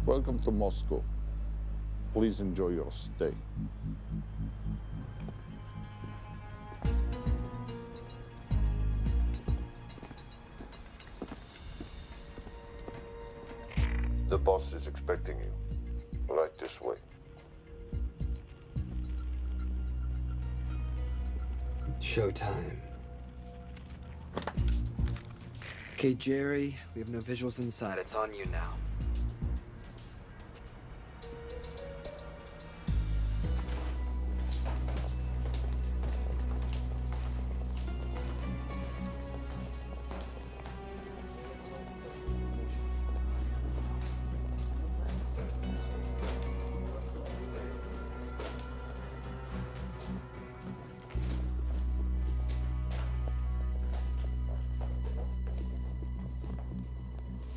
Welcome to Moscow. Please enjoy your stay. The boss is expecting you. Right this way. Showtime. Okay, Jerry, we have no visuals inside. It's on you now.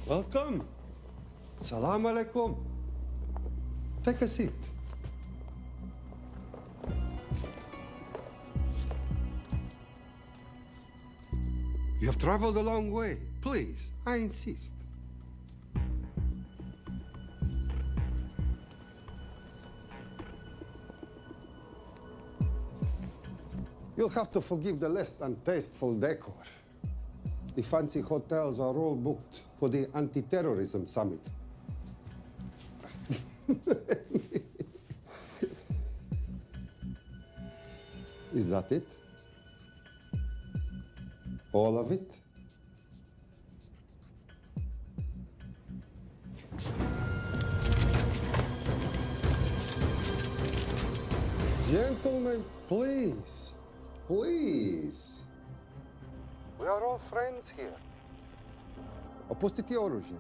Welcome. Salam alaikum. Take a seat. You have traveled a long way. Please, I insist. You'll have to forgive the less than tasteful decor. The fancy hotels are all booked for the anti-terrorism summit. Is that it? All of it? Gentlemen, please, please. We are all friends here. Opustite oružje.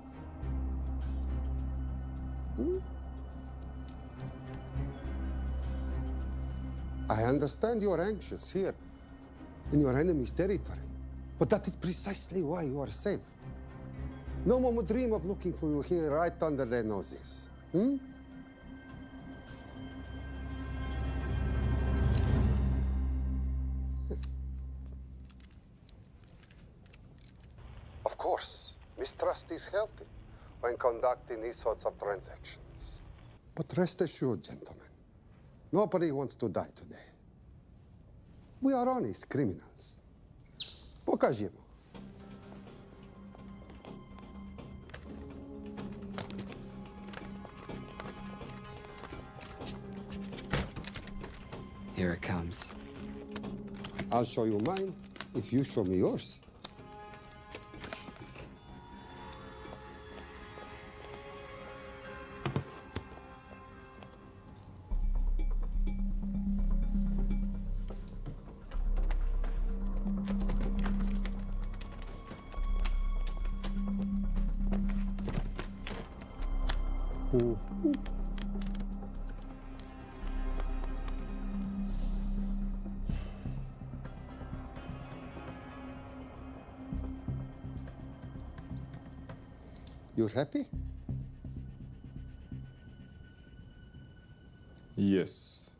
I understand you're anxious here in your enemy's territory, but that is precisely why you are safe. No one would dream of looking for you here right under their noses. Of course, mistrust is healthy when conducting these sorts of transactions. But rest assured, gentlemen, nobody wants to die today. We are honest criminals. Pokažimo. Here it comes. I'll show you mine if you show me yours. You're happy? Yes.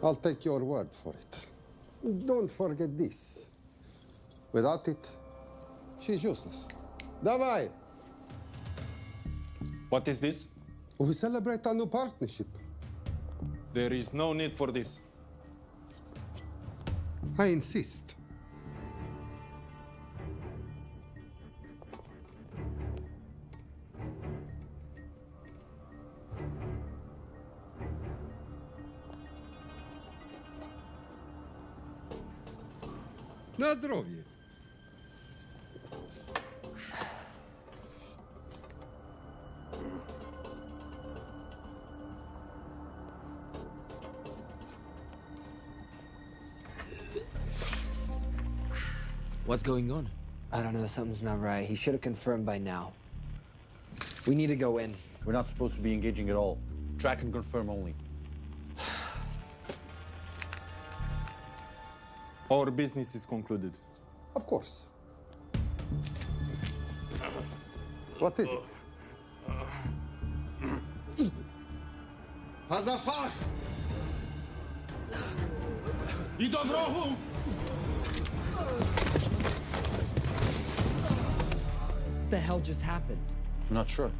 I'll take your word for it. Don't forget this. Without it, she's useless. Давай! What is this? We celebrate our new partnership. There is no need for this. I insist. Na zdrowie. What's going on? I don't know. Something's not right. He should have confirmed by now. We need to go in. We're not supposed to be engaging at all. Track and confirm only. Our business is concluded. Of course. What is it? Hazafar! I do wrogu! What the hell just happened? I'm not sure.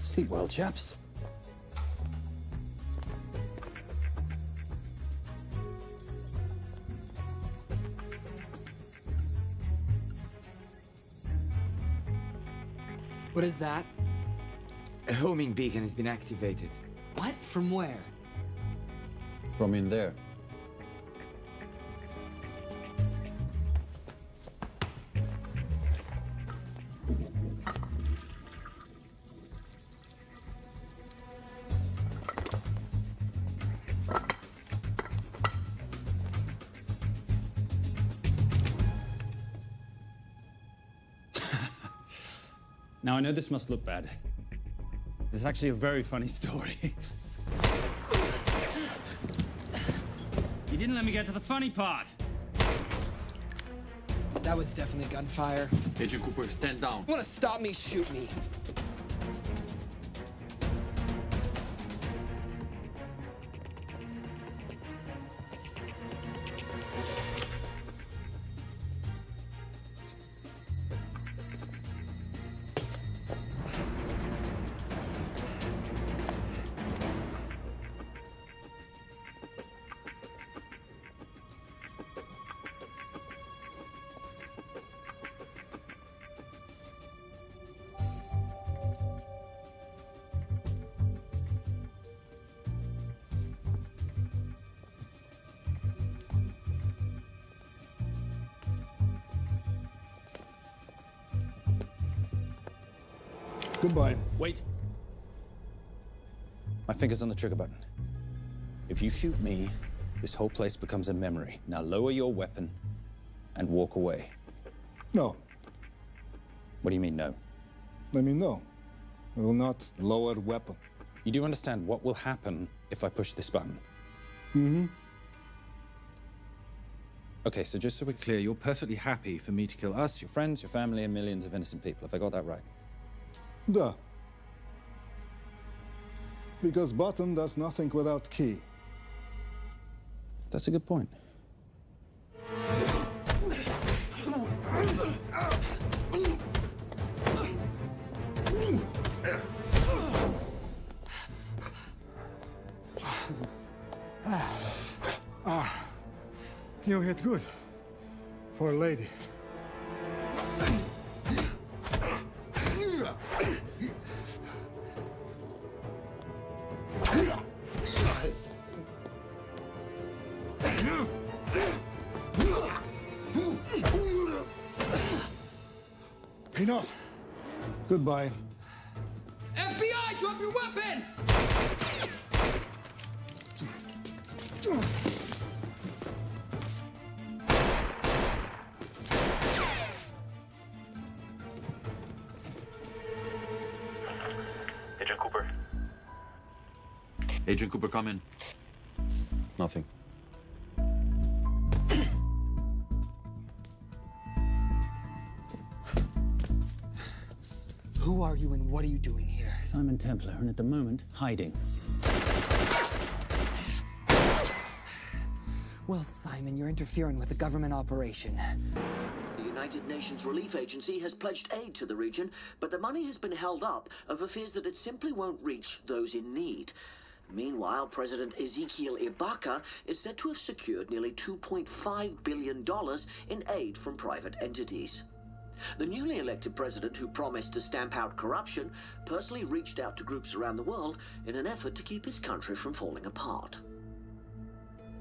Sleep well, chaps. What is that? A homing beacon has been activated. What? From where? From in there. Now, I know this must look bad. This is actually a very funny story. You didn't let me get to the funny part. That was definitely gunfire. Agent Cooper, stand down. You wanna stop me, shoot me. Goodbye. Wait. My finger's on the trigger button. If you shoot me, this whole place becomes a memory. Now lower your weapon and walk away. No. What do you mean, no? Let me know. I will not lower weapon. You do understand what will happen if I push this button? Mm-hmm. Okay, so just so we're clear, you're perfectly happy for me to kill us, your friends, your family, and millions of innocent people. Have I got that right? Duh. Because button does nothing without key. That's a good point. You hit good. For a lady. Enough. Goodbye. FBI, drop your weapon! Agent Cooper. Agent Cooper, come in. Nothing. Who are you and what are you doing here? Simon Templar, and at the moment, hiding. Well, Simon, you're interfering with a government operation. The United Nations Relief Agency has pledged aid to the region, but the money has been held up over fears that it simply won't reach those in need. Meanwhile, President Ezekiel Ibaka is said to have secured nearly $2.5 billion in aid from private entities. The newly elected president, who promised to stamp out corruption, personally reached out to groups around the world in an effort to keep his country from falling apart.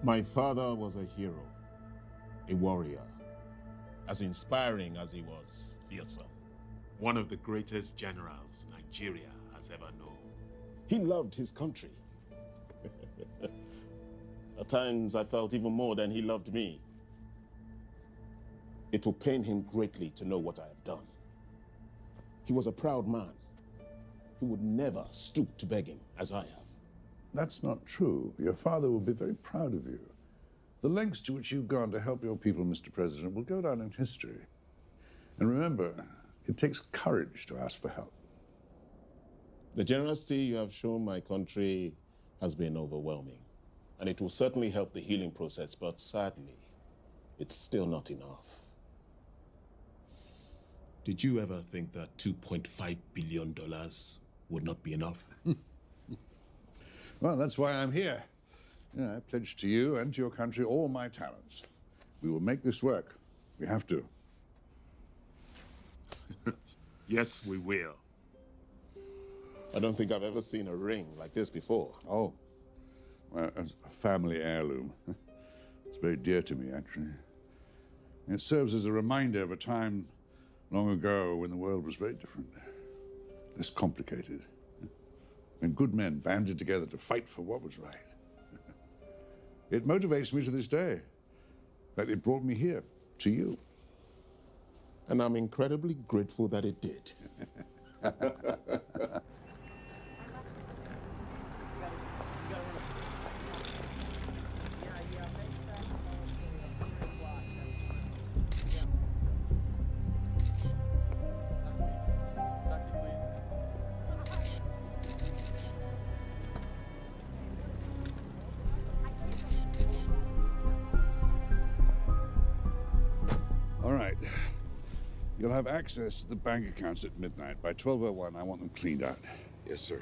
My father was a hero, a warrior, as inspiring as he was fearsome. One of the greatest generals Nigeria has ever known. He loved his country. At times, I felt even more than he loved me. It will pain him greatly to know what I have done. He was a proud man. He would never stoop to begging, as I have. That's not true. Your father will be very proud of you. The lengths to which you've gone to help your people, Mr. President, will go down in history. And remember, it takes courage to ask for help. The generosity you have shown my country has been overwhelming. and it will certainly help the healing process, but sadly, it's still not enough. Did you ever think that $2.5 billion would not be enough? Well, that's why I'm here. I pledge to you and to your country all my talents. We will make this work. We have to. Yes, we will. I don't think I've ever seen a ring like this before. Oh, well, it's a family heirloom. It's very dear to me, actually. It serves as a reminder of a time long ago when the world was very different, less complicated, when good men banded together to fight for what was right. It motivates me to this day, but it brought me here, to you. And I'm incredibly grateful that it did. All right. You'll have access to the bank accounts at midnight. By 12:01, I want them cleaned out. Yes, sir.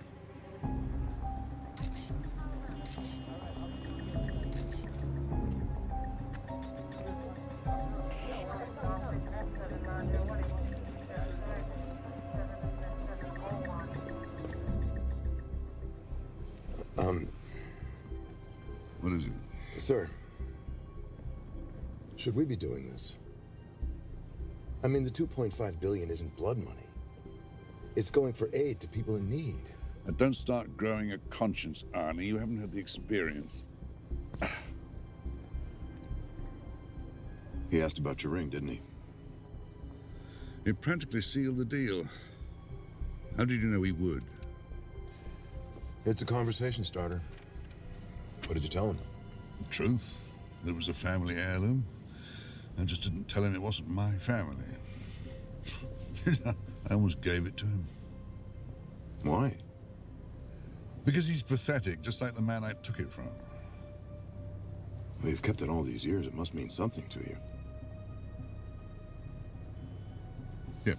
What is it? Sir, should we be doing this? I mean, the 2.5 billion isn't blood money. It's going for aid to people in need. Now, don't start growing a conscience, Arnie. You haven't had the experience. He asked about your ring, didn't he? It practically sealed the deal. How did you know he would? It's a conversation starter. What did you tell him? The truth. That it was a family heirloom. I just didn't tell him it wasn't my family. I almost gave it to him. Why? Because he's pathetic, just like the man I took it from. Well, you've kept it all these years. It must mean something to you. Yeah.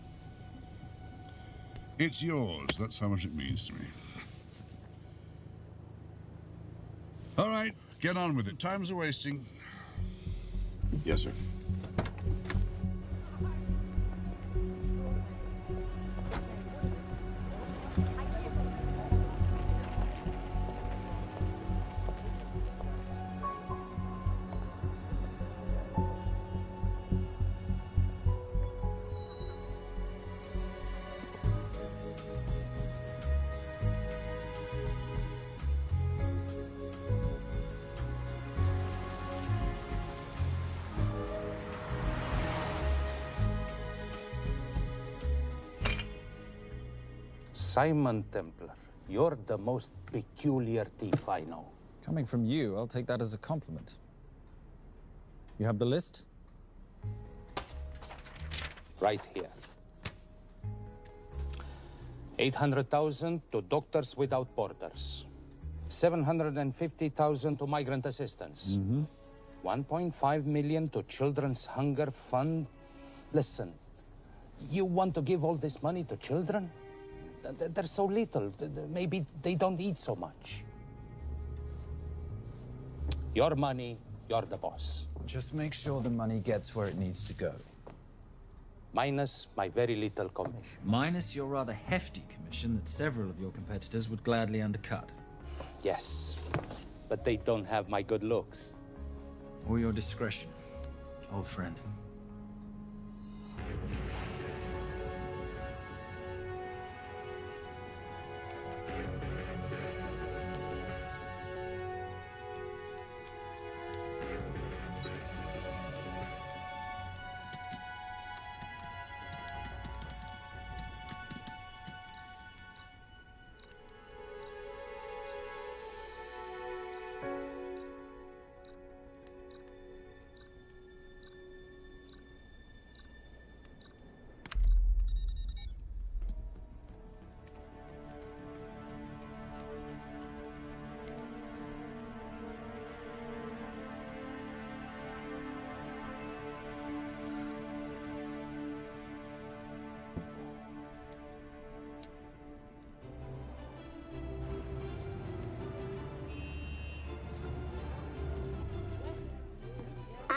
It's yours. That's how much it means to me. All right, get on with it. Time's a-wasting. Yes, sir. Simon Templar, you're the most peculiar thief I know. Coming from you, I'll take that as a compliment. You have the list? Right here. 800,000 to Doctors Without Borders. 750,000 to migrant assistance. 1.5 million to Children's Hunger Fund. Listen, you want to give all this money to children? They're so little. Maybe they don't eat so much. Your money, you're the boss. Just make sure the money gets where it needs to go. Minus my very little commission. Minus your rather hefty commission that several of your competitors would gladly undercut. Yes, but they don't have my good looks. Or your discretion, old friend.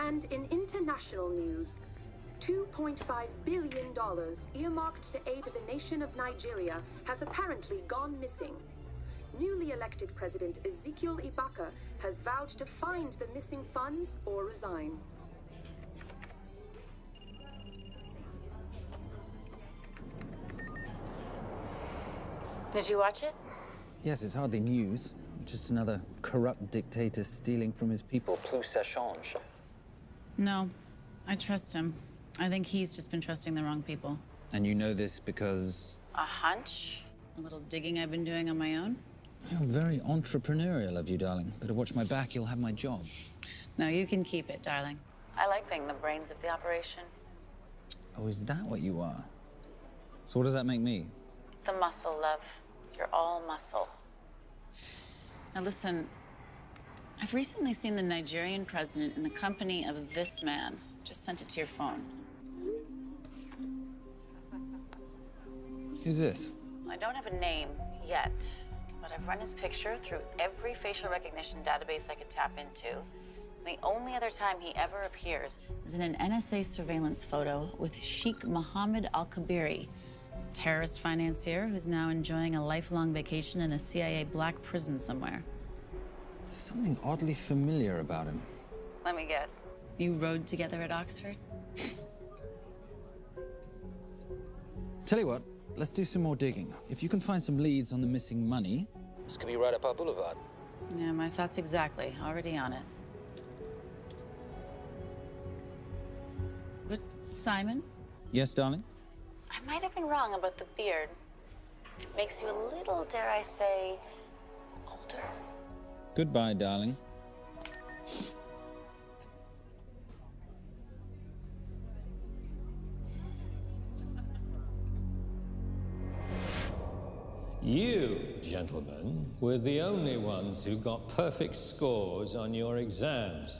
And in international news, $2.5 billion earmarked to aid the nation of Nigeria has apparently gone missing. Newly elected President Ezekiel Ibaka has vowed to find the missing funds or resign. Did you watch it? Yes, it's hardly news. Just another corrupt dictator stealing from his people. Plus ça change. No, I trust him. I think he's just been trusting the wrong people. And you know this because... A hunch? A little digging I've been doing on my own? You're very entrepreneurial of you, darling. Better watch my back, you'll have my job. No, you can keep it, darling. I like being the brains of the operation. Oh, is that what you are? So what does that make me? The muscle, love. You're all muscle. Now listen, I've recently seen the Nigerian president in the company of this man. Just sent it to your phone. Who's this? I don't have a name yet, but I've run his picture through every facial recognition database I could tap into. The only other time he ever appears is in an NSA surveillance photo with Sheikh Mohammed Al-Kabiri, terrorist financier who's now enjoying a lifelong vacation in a CIA black prison somewhere. There's something oddly familiar about him. Let me guess. You rode together at Oxford? Tell you what, let's do some more digging. If you can find some leads on the missing money, this could be right up our boulevard. Yeah, my thoughts exactly. Already on it. But, Simon? Yes, darling? I might have been wrong about the beard. It makes you a little, dare I say, older. Goodbye, darling. You, gentlemen, were the only ones who got perfect scores on your exams.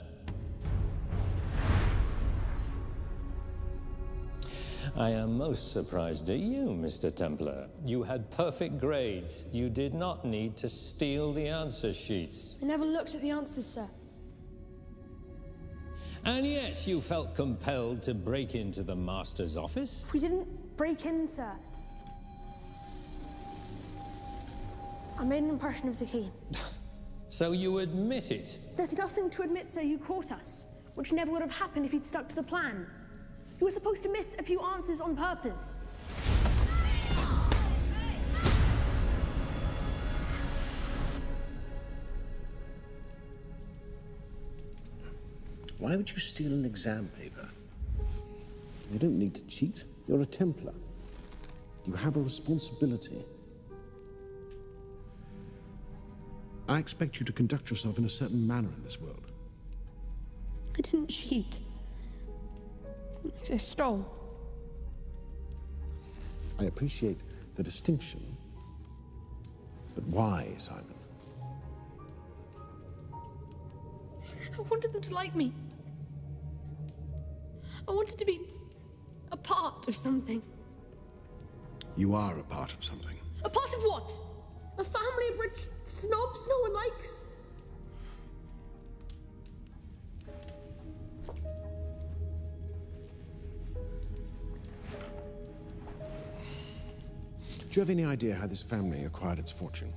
I am most surprised at you, Mr. Templar. You had perfect grades. You did not need to steal the answer sheets. I never looked at the answers, sir. And yet you felt compelled to break into the master's office? We didn't break in, sir. I made an impression of the key. So you admit it? There's nothing to admit, sir. You caught us, which never would have happened if you'd stuck to the plan. You were supposed to miss a few answers on purpose. Why would you steal an exam paper? You don't need to cheat. You're a Templar. You have a responsibility. I expect you to conduct yourself in a certain manner in this world. I didn't cheat. I stole. I appreciate the distinction, but why, Simon? I wanted them to like me. I wanted to be a part of something. You are a part of something. A part of what? A family of rich snobs no one likes? Do you have any idea how this family acquired its fortune?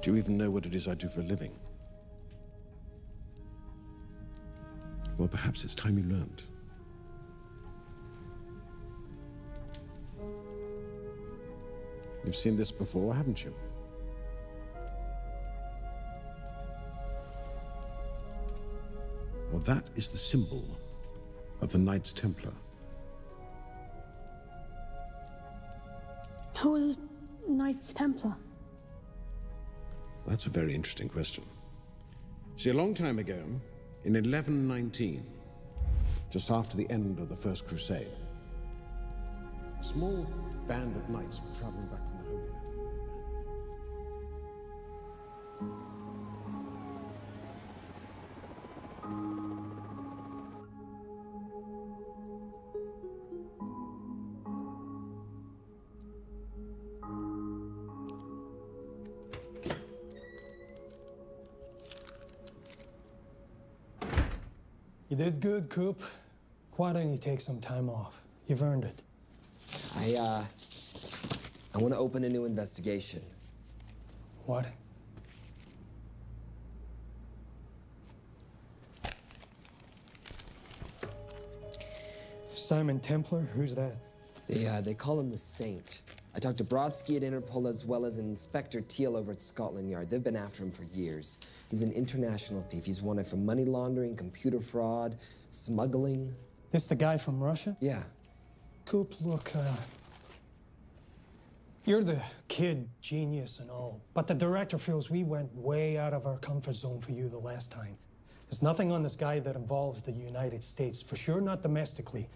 Do you even know what it is I do for a living? Well, perhaps it's time you learned. You've seen this before, haven't you? Well, that is the symbol of the Knights Templar. Who are the Knights Templar? That's a very interesting question. See, a long time ago, in 1119, just after the end of the First Crusade, a small band of knights were traveling back from the Holy Land. You did good, Coop. Why don't you take some time off? You've earned it. I want to open a new investigation. What? Simon Templar? Who's that? They call him the Saint. I talked to Brodsky at Interpol as well as Inspector Teal over at Scotland Yard. They've been after him for years. He's an international thief. He's wanted for money laundering, computer fraud, smuggling. This the guy from Russia? Yeah. Coop, look, you're the kid genius and all, but the director feels we went way out of our comfort zone for you the last time. There's nothing on this guy that involves the United States, for sure not domestically.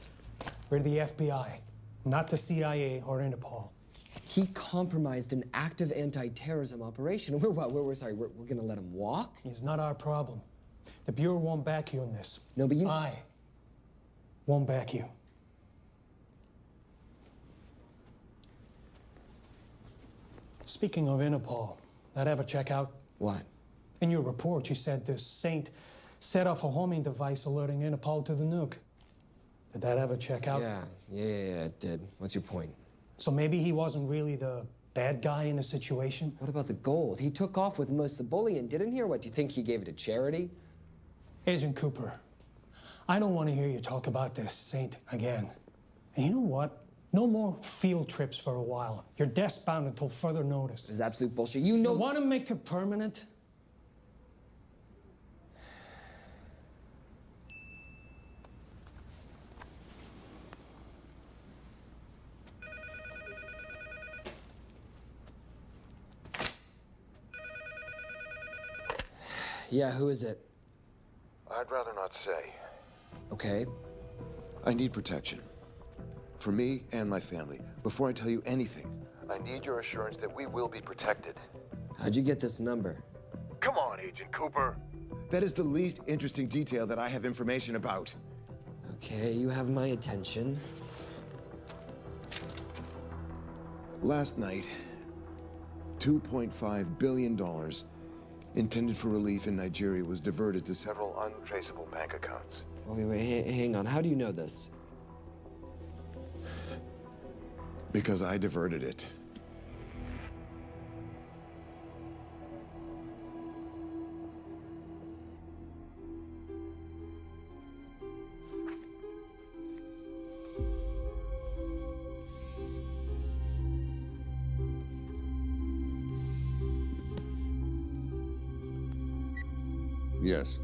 We're the FBI, not the CIA or Interpol. He compromised an active anti-terrorism operation. We're gonna let him walk? He's not our problem. The Bureau won't back you on this. No, but I won't back you. Speaking of Interpol, that ever check out? What? In your report, you said this Saint set off a homing device alerting Interpol to the nuke. Did that ever check out? Yeah, it did. What's your point? So maybe he wasn't really the bad guy in the situation? What about the gold? He took off with most of the bullion, didn't he? Or what, do you think he gave it to charity? Agent Cooper, I don't want to hear you talk about this Saint again. And you know what? No more field trips for a while. You're desk-bound until further notice. This is absolute bullshit. You know— You want to make it permanent? Yeah, who is it? I'd rather not say. Okay. I need protection. For me and my family. Before I tell you anything, I need your assurance that we will be protected. How'd you get this number? Come on, Agent Cooper. That is the least interesting detail that I have information about. Okay, you have my attention. Last night, $2.5 billion intended for relief in Nigeria was diverted to several untraceable bank accounts. Wait, hang on. How do you know this? Because I diverted it. Yes.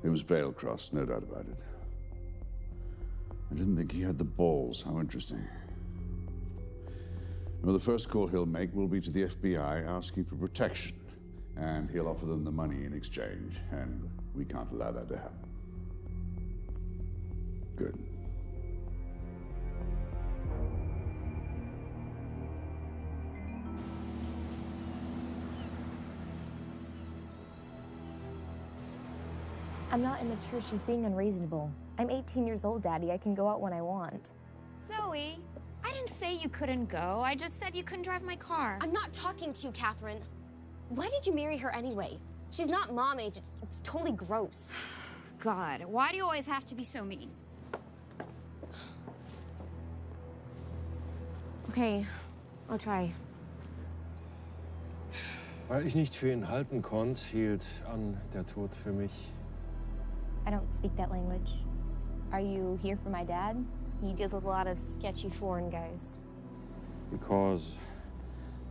It was Veil Cross, no doubt about it. I didn't think he had the balls. How interesting. Well, the first call he'll make will be to the FBI asking for protection. And he'll offer them the money in exchange. And we can't allow that to happen. Good. I'm not immature. She's being unreasonable. I'm 18 years old, Daddy. I can go out when I want. Zoe, I didn't say you couldn't go. I just said you couldn't drive my car. I'm not talking to you, Catherine. Why did you marry her anyway? She's not mom age. It's totally gross. God, why do you always have to be so mean? Okay, I'll try. Weil ich nicht für ihn halten konnte, hielt an der Tod für mich. I don't speak that language. Are you here for my dad? He deals with a lot of sketchy foreign guys. Because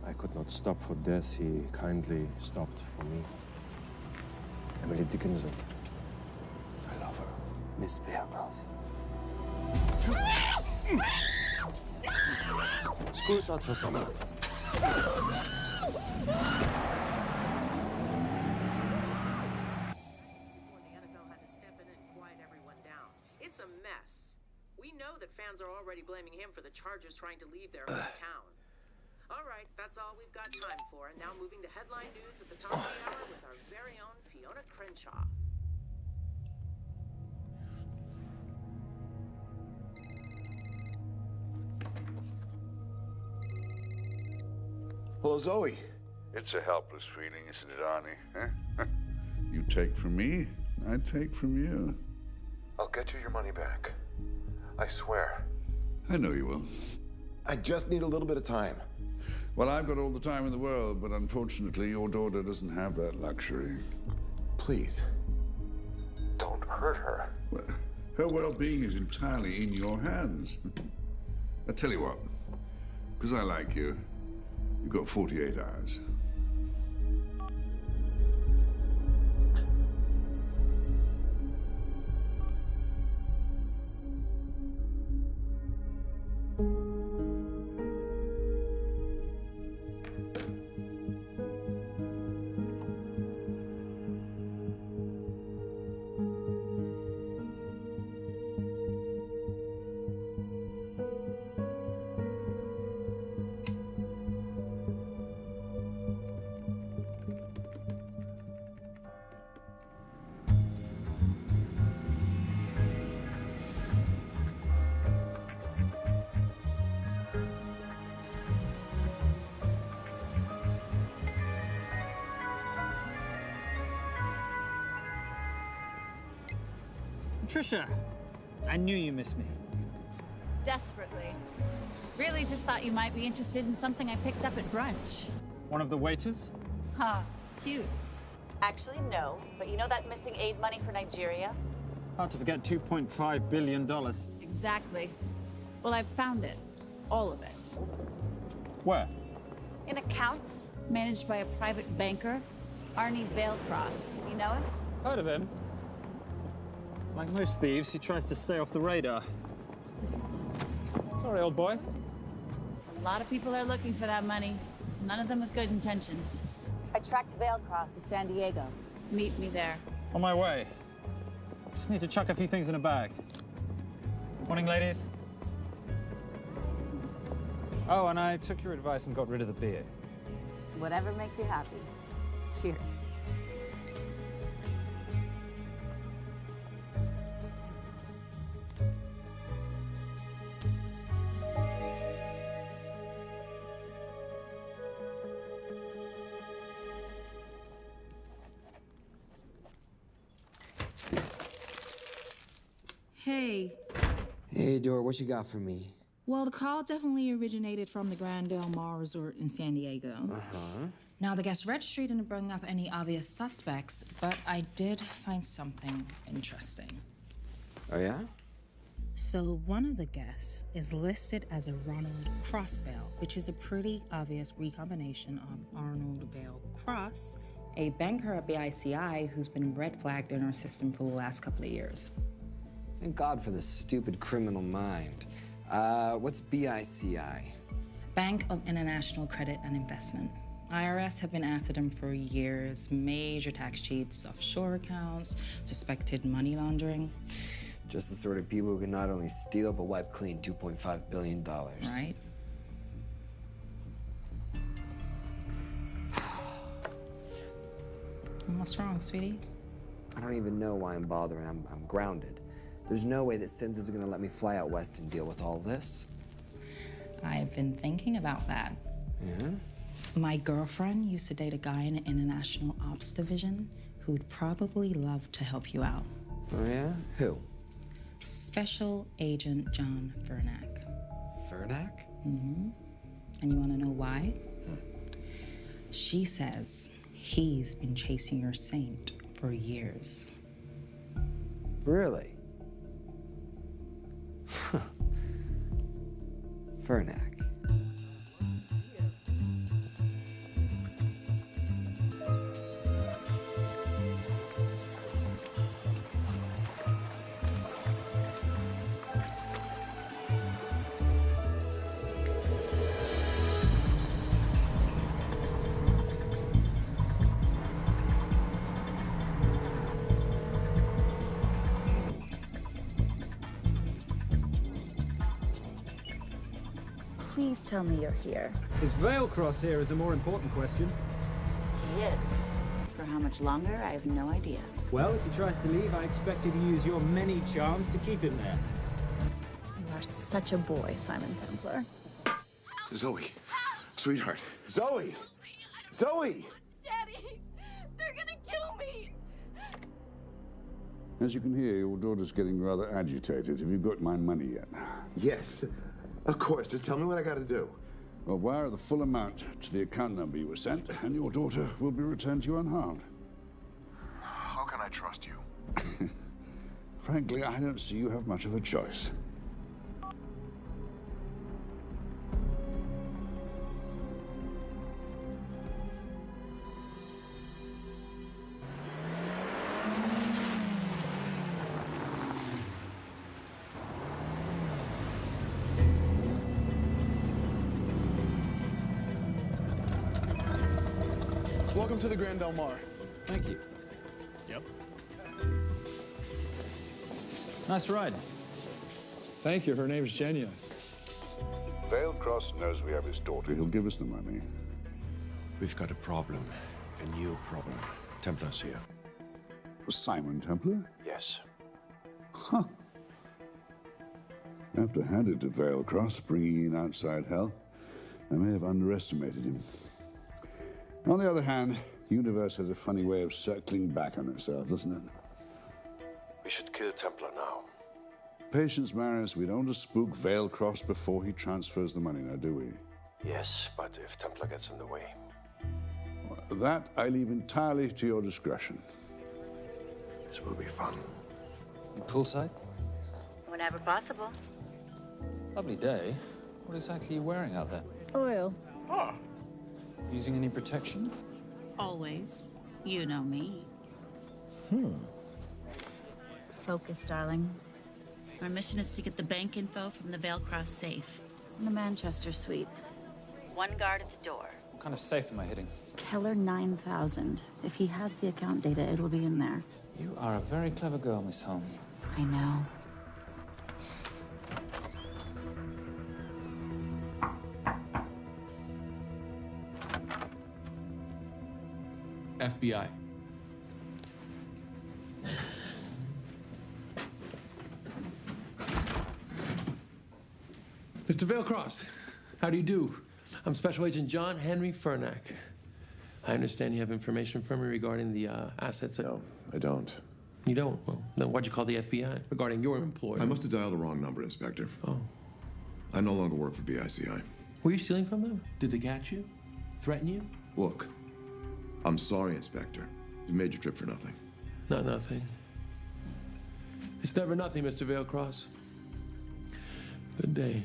I could not stop for death, he kindly stopped for me. Emily Dickinson. I love her. Miss Faircross. School's out for summer. It's a mess. We We know that fans are already blaming him for the Chargers trying to leave their hometown. All right, that's all we've got time for. And now moving to headline news at the top of the hour with our very own Fiona Crenshaw. Hello, Zoe. It's a helpless feeling, isn't it, Arnie? Huh? You take from me, I take from you. I'll get you your money back. I swear. I know you will. I just need a little bit of time. Well, I've got all the time in the world, but unfortunately, your daughter doesn't have that luxury. Please, don't hurt her. Well, her well-being is entirely in your hands. I tell you what, because I like you, you've got 48 hours. Trisha, I knew you missed me. Desperately. Really just thought you might be interested in something I picked up at brunch. One of the waiters? Huh, cute. Actually, no, but you know that missing aid money for Nigeria? Hard to forget $2.5 billion. Exactly. Well, I've found it. All of it. Where? In accounts managed by a private banker, Arnie Veilcross. You know him? Heard of him. Like most thieves, he tries to stay off the radar. Sorry, old boy. A lot of people are looking for that money. None of them with good intentions. I tracked Veilcross to San Diego. Meet me there. On my way. Just need to chuck a few things in a bag. Morning, ladies. Oh, and I took your advice and got rid of the beer. Whatever makes you happy. Cheers. Hey. Hey, Dora, what you got for me? Well, the call definitely originated from the Grand Del Mar Resort in San Diego. Uh-huh. Now, the guest registry didn't bring up any obvious suspects, but I did find something interesting. Oh, yeah? So one of the guests is listed as a Ronald Crossvale, which is a pretty obvious recombination of Arnold Vale Cross, a banker at BICI who's been red flagged in our system for the last couple of years. Thank God for the stupid criminal mind. What's BICI? Bank of International Credit and Investment. IRS have been after them for years. Major tax cheats, offshore accounts, suspected money laundering. Just the sort of people who can not only steal but wipe clean $2.5 billion. Right? What's wrong, sweetie? I don't even know why I'm bothering. I'm grounded. There's no way that Sims is gonna let me fly out west and deal with all this. I've been thinking about that. Yeah? My girlfriend used to date a guy in the International Ops Division who'd probably love to help you out. Oh, yeah? Who? Special Agent John Vernack. Vernack? Mm-hmm. And you want to know why? She says he's been chasing your saint for years. Really? Huh. Vernack. please tell me you're here? Is Veilcross here is a more important question. He is. For how much longer, I have no idea. Well, if he tries to leave, I expect you to use your many charms to keep him there. You are such a boy, Simon Templar. Zoe, sweetheart. Zoe! Zoe! Daddy, they're gonna kill me. As you can hear, your daughter's getting rather agitated. Have you got my money yet? Yes, of course. Just tell me what I gotta do. Well, wire the full amount to the account number you were sent, and your daughter will be returned to you unharmed. How can I trust you? Frankly, I don't see you have much of a choice. Welcome to the Grand Del Mar. Thank you. Yep. Nice ride. Thank you. Her name's Genya. Veilcross knows we have his daughter. He'll give us the money. We've got a problem. A new problem. Templar's here. Simon Templar? Yes. Huh. I have to hand it to Veilcross, bringing in outside help. I may have underestimated him. On the other hand, the universe has a funny way of circling back on itself, doesn't it? We should kill Templar now. Patience, Marius. We don't want to spook Veilcross before he transfers the money, now, do we? Yes, but if Templar gets in the way. That I leave entirely to your discretion. This will be fun. Poolside? Whenever possible. Lovely day. What exactly are you wearing out there? Oil. Oh. Using any protection? Always. You know me. Focus, darling. Our mission is to get the bank info from the Veilcross safe. It's in the Manchester suite. One guard at the door. What kind of safe am I hitting? Keller 9000. If he has the account data, it'll be in there. You are a very clever girl, Miss Holm. I know. FBI. Mr. Veilcross, how do you do? I'm Special Agent John Henry Furnack. I understand you have information from me regarding the assets. No, I don't. You don't? Well, then why'd you call the FBI regarding your employer? I must have dialed the wrong number, Inspector. Oh. I no longer work for BICI. Were you stealing from them? Did they catch you? Threaten you? Look, I'm sorry, Inspector. You made your trip for nothing. Not nothing. It's never nothing, Mr. Veilcross. Good day.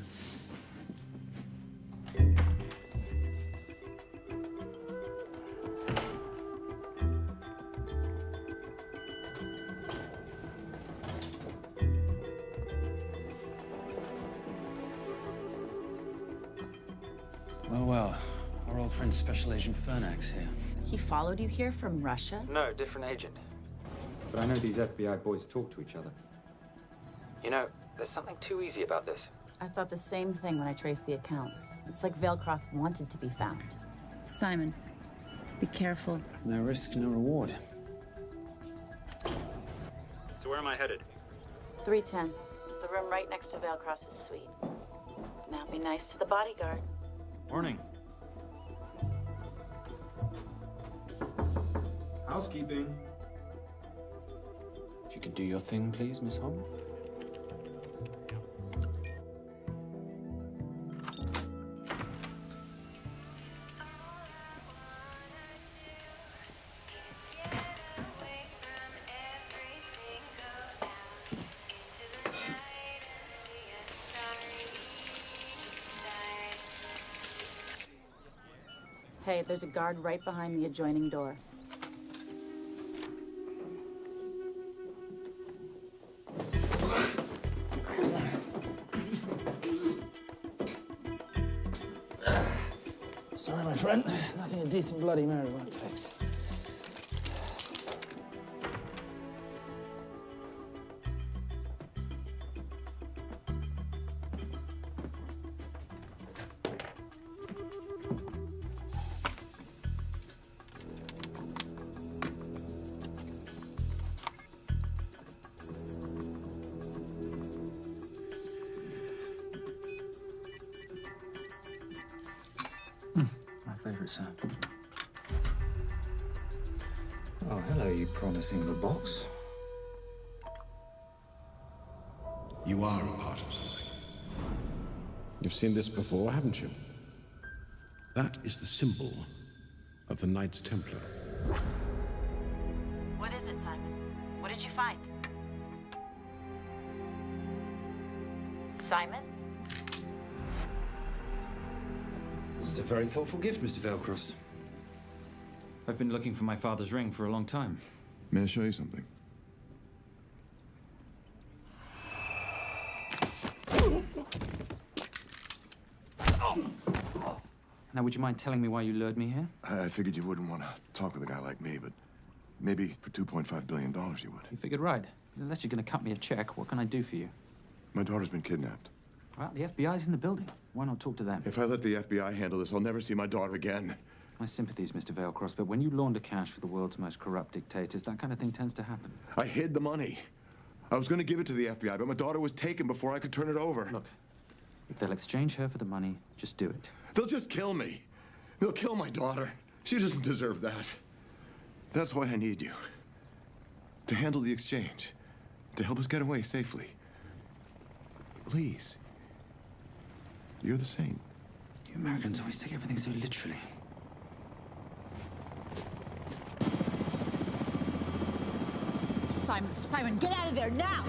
Well, our old friend Special Agent Furnack's here. He followed you here from Russia? No, different agent. But I know these FBI boys talk to each other. You know, there's something too easy about this. I thought the same thing when I traced the accounts. It's like Veilcross wanted to be found. Simon, be careful. No risk, no reward. So where am I headed? 310. The room right next to Veilcross's suite. Now be nice to the bodyguard. Morning. Housekeeping. If you could do your thing, please, Miss Holm. Hey, there's a guard right behind the adjoining door. Sorry, my friend. Nothing a decent Bloody Mary won't fix. whatever it said. Oh, hello, you promising little box. You are a part of something. You've seen this before, haven't you? That is the symbol of the Knights Templar. What is it, Simon? What did you find? Simon? This is a very thoughtful gift, Mr. Veilcross. I've been looking for my father's ring for a long time. May I show you something? Now, would you mind telling me why you lured me here? I figured you wouldn't want to talk with a guy like me, but maybe for $2.5 billion you would. You figured right. Unless you're going to cut me a check, what can I do for you? My daughter's been kidnapped. Well, the FBI's in the building. Why not talk to them? If I let the FBI handle this, I'll never see my daughter again. My sympathies, Mr. Veilcross, but when you launder cash for the world's most corrupt dictators, that kind of thing tends to happen. I hid the money. I was going to give it to the FBI, but my daughter was taken before I could turn it over. Look, if they'll exchange her for the money, just do it. They'll just kill me. They'll kill my daughter. She doesn't deserve that. That's why I need you. To handle the exchange. To help us get away safely. Please. You're the saint. You Americans always take everything so literally. Simon, get out of there now!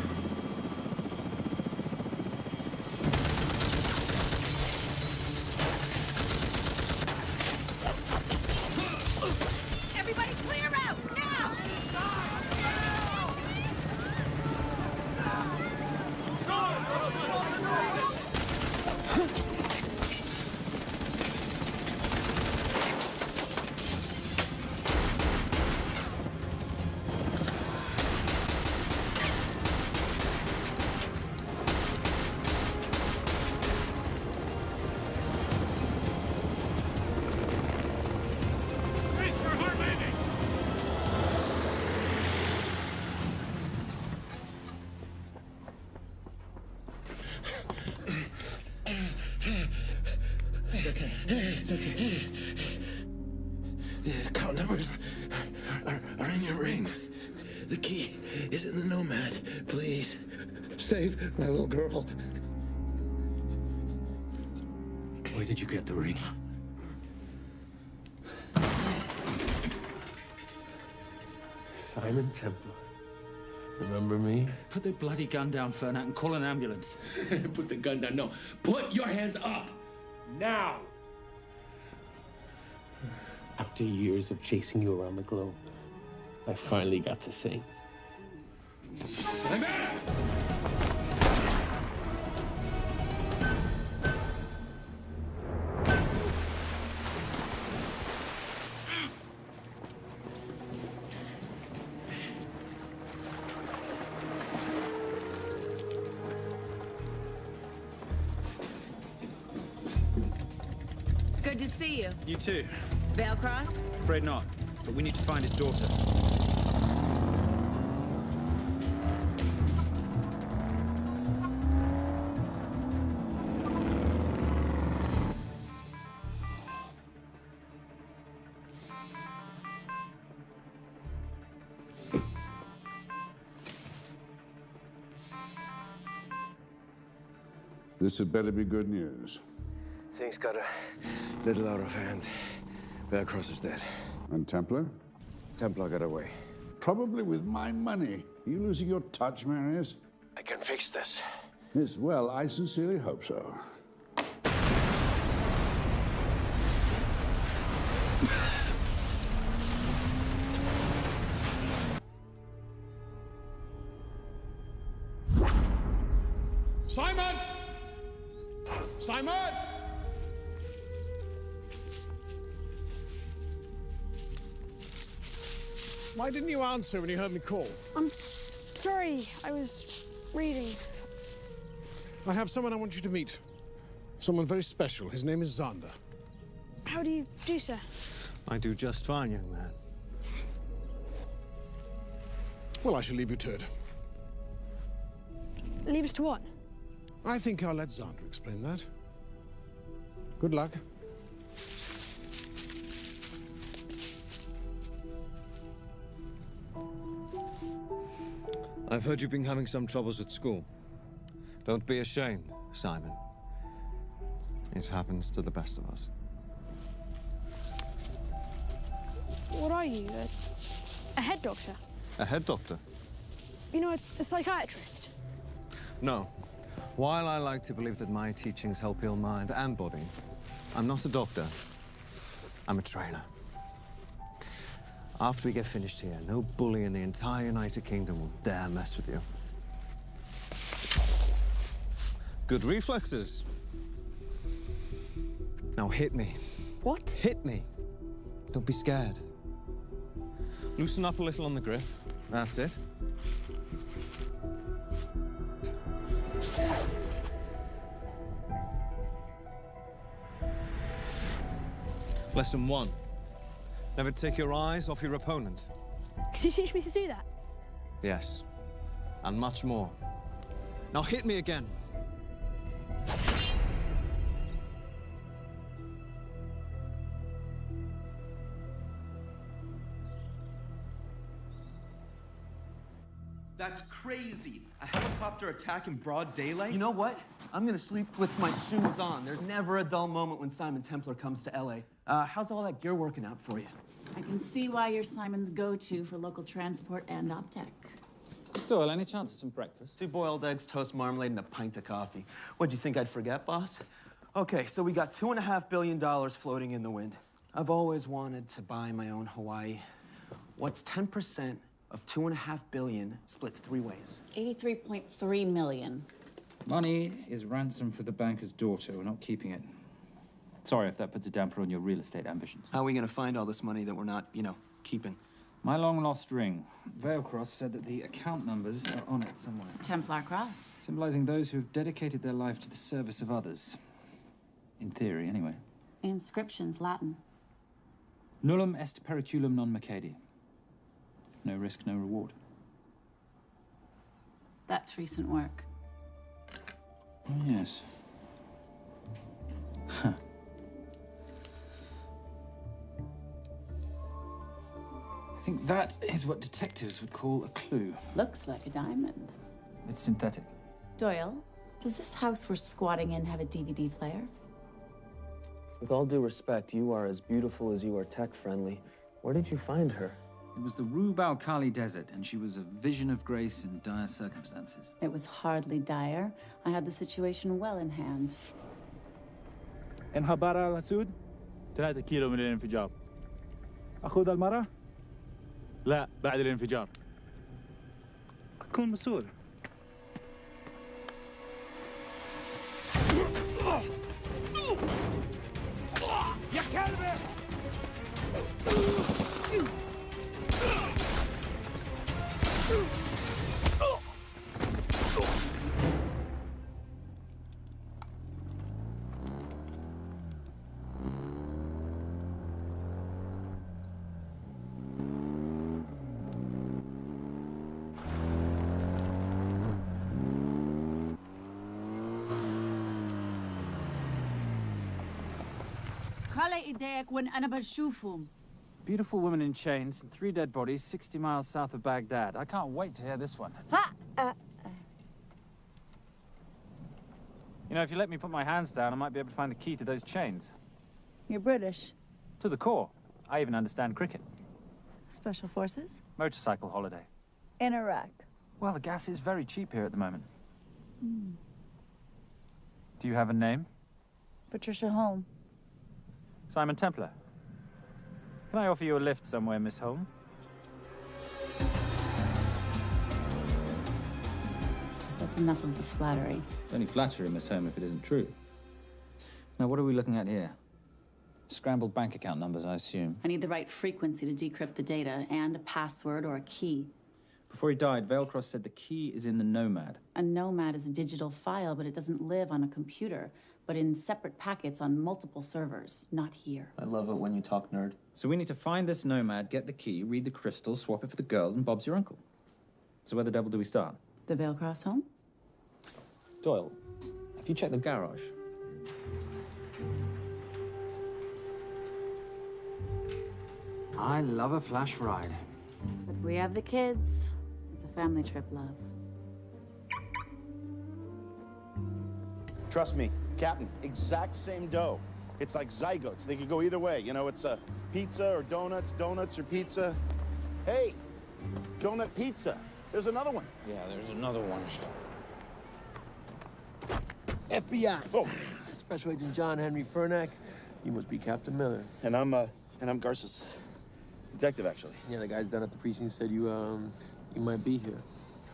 Everybody clear out, now! It's okay. The account numbers are in your ring. The key is in the Nomad. Please, save my little girl. Where did you get the ring? Simon Templar. Remember me? Put the bloody gun down, Fernak, and call an ambulance. Put the gun down. No. Put your hands up. Now. After years of chasing you around the globe, I finally got the same. Good to see you. You too. Veilcross? Afraid not, but we need to find his daughter. This had better be good news. Things got a little out of hand. Veilcross is dead. And Templar? Templar got away. Probably with my money. Are you losing your touch, Marius? I can fix this. Yes, well, I sincerely hope so. Simon! Simon! Why didn't you answer when you heard me call? I'm sorry, I was reading. I have someone I want you to meet. Someone very special. His name is Xander. How do you do, sir? I do just fine, young man. Well, I shall leave you to it. Leave us to what? I think I'll let Xander explain that. Good luck. I've heard you've been having some troubles at school. Don't be ashamed, Simon. It happens to the best of us. What are you, a head doctor? A head doctor? You know, a psychiatrist? No. While I like to believe that my teachings help heal mind and body, I'm not a doctor. I'm a trainer. After we get finished here, no bully in the entire United Kingdom will dare mess with you. Good reflexes. Now hit me. What? Hit me. Don't be scared. Loosen up a little on the grip. That's it. Lesson 1. Never take your eyes off your opponent. Can you teach me to do that? Yes. And much more. Now hit me again. That's crazy. A helicopter attack in broad daylight? You know what? I'm gonna sleep with my shoes on. There's never a dull moment when Simon Templar comes to LA. How's all that gear working out for you? I can see why you're Simon's go-to for local transport and optech. Doyle, any chance of some breakfast? 2 boiled eggs, toast, marmalade, and a pint of coffee. What'd you think I'd forget, boss? Okay, so we got $2.5 billion floating in the wind. I've always wanted to buy my own Hawaii. What's 10% of $2.5 billion split 3 ways? 83.3 million. Money is ransom for the banker's daughter. We're not keeping it. Sorry if that puts a damper on your real estate ambitions. How are we gonna find all this money that we're not, keeping? My long-lost ring. Veilcross said that the account numbers are on it somewhere. Templar Cross. Symbolizing those who have dedicated their life to the service of others. In theory, anyway. Inscription's Latin. Nullum est periculum non mercedi. No risk, no reward. That's recent work. Oh, yes. Huh. I think that is what detectives would call a clue. Looks like a diamond. It's synthetic. Doyle, does this house we're squatting in have a DVD player? With all due respect, you are as beautiful as you are tech-friendly. Where did you find her? It was the Rub al-Khali Desert, and she was a vision of grace in dire circumstances. It was hardly dire. I had the situation well in hand. انخبر على السود 3 كيلو من الانفجار. أخذ المرة؟ لا بعد الانفجار. كن مسؤول. يا كلبة! خلي ايديك وين أنا بشوفهم. Beautiful woman in chains and 3 dead bodies 60 miles south of Baghdad. I can't wait to hear this one. You know, if you let me put my hands down, I might be able to find the key to those chains. You're British. To the core. I even understand cricket. Special Forces? Motorcycle holiday. In Iraq. Well, the gas is very cheap here at the moment. Do you have a name? Patricia Holm. Simon Templar. Can I offer you a lift somewhere, Miss Holm? That's enough of the flattery. It's only flattery, Miss Holm, if it isn't true. Now, what are we looking at here? Scrambled bank account numbers, I assume. I need the right frequency to decrypt the data and a password or a key. Before he died, Veilcross said the key is in the Nomad. A Nomad is a digital file, but it doesn't live on a computer, but in separate packets on multiple servers, not here. I love it when you talk nerd. So we need to find this Nomad, get the key, read the crystal, swap it for the girl, and Bob's your uncle. So where the devil do we start? The Veilcross home? Doyle, have you checked the garage? I love a flash ride. But we have the kids. It's a family trip, love. Trust me, Captain, exact same dough. It's like zygotes. They could go either way. You know, it's pizza or donuts, donuts or pizza. Hey, donut pizza. There's another one. Yeah, there's another one. FBI. Oh. Special Agent John Henry Furnack. You must be Captain Miller. And I'm Garces. Detective, actually. Yeah, the guys down at the precinct said you might be here.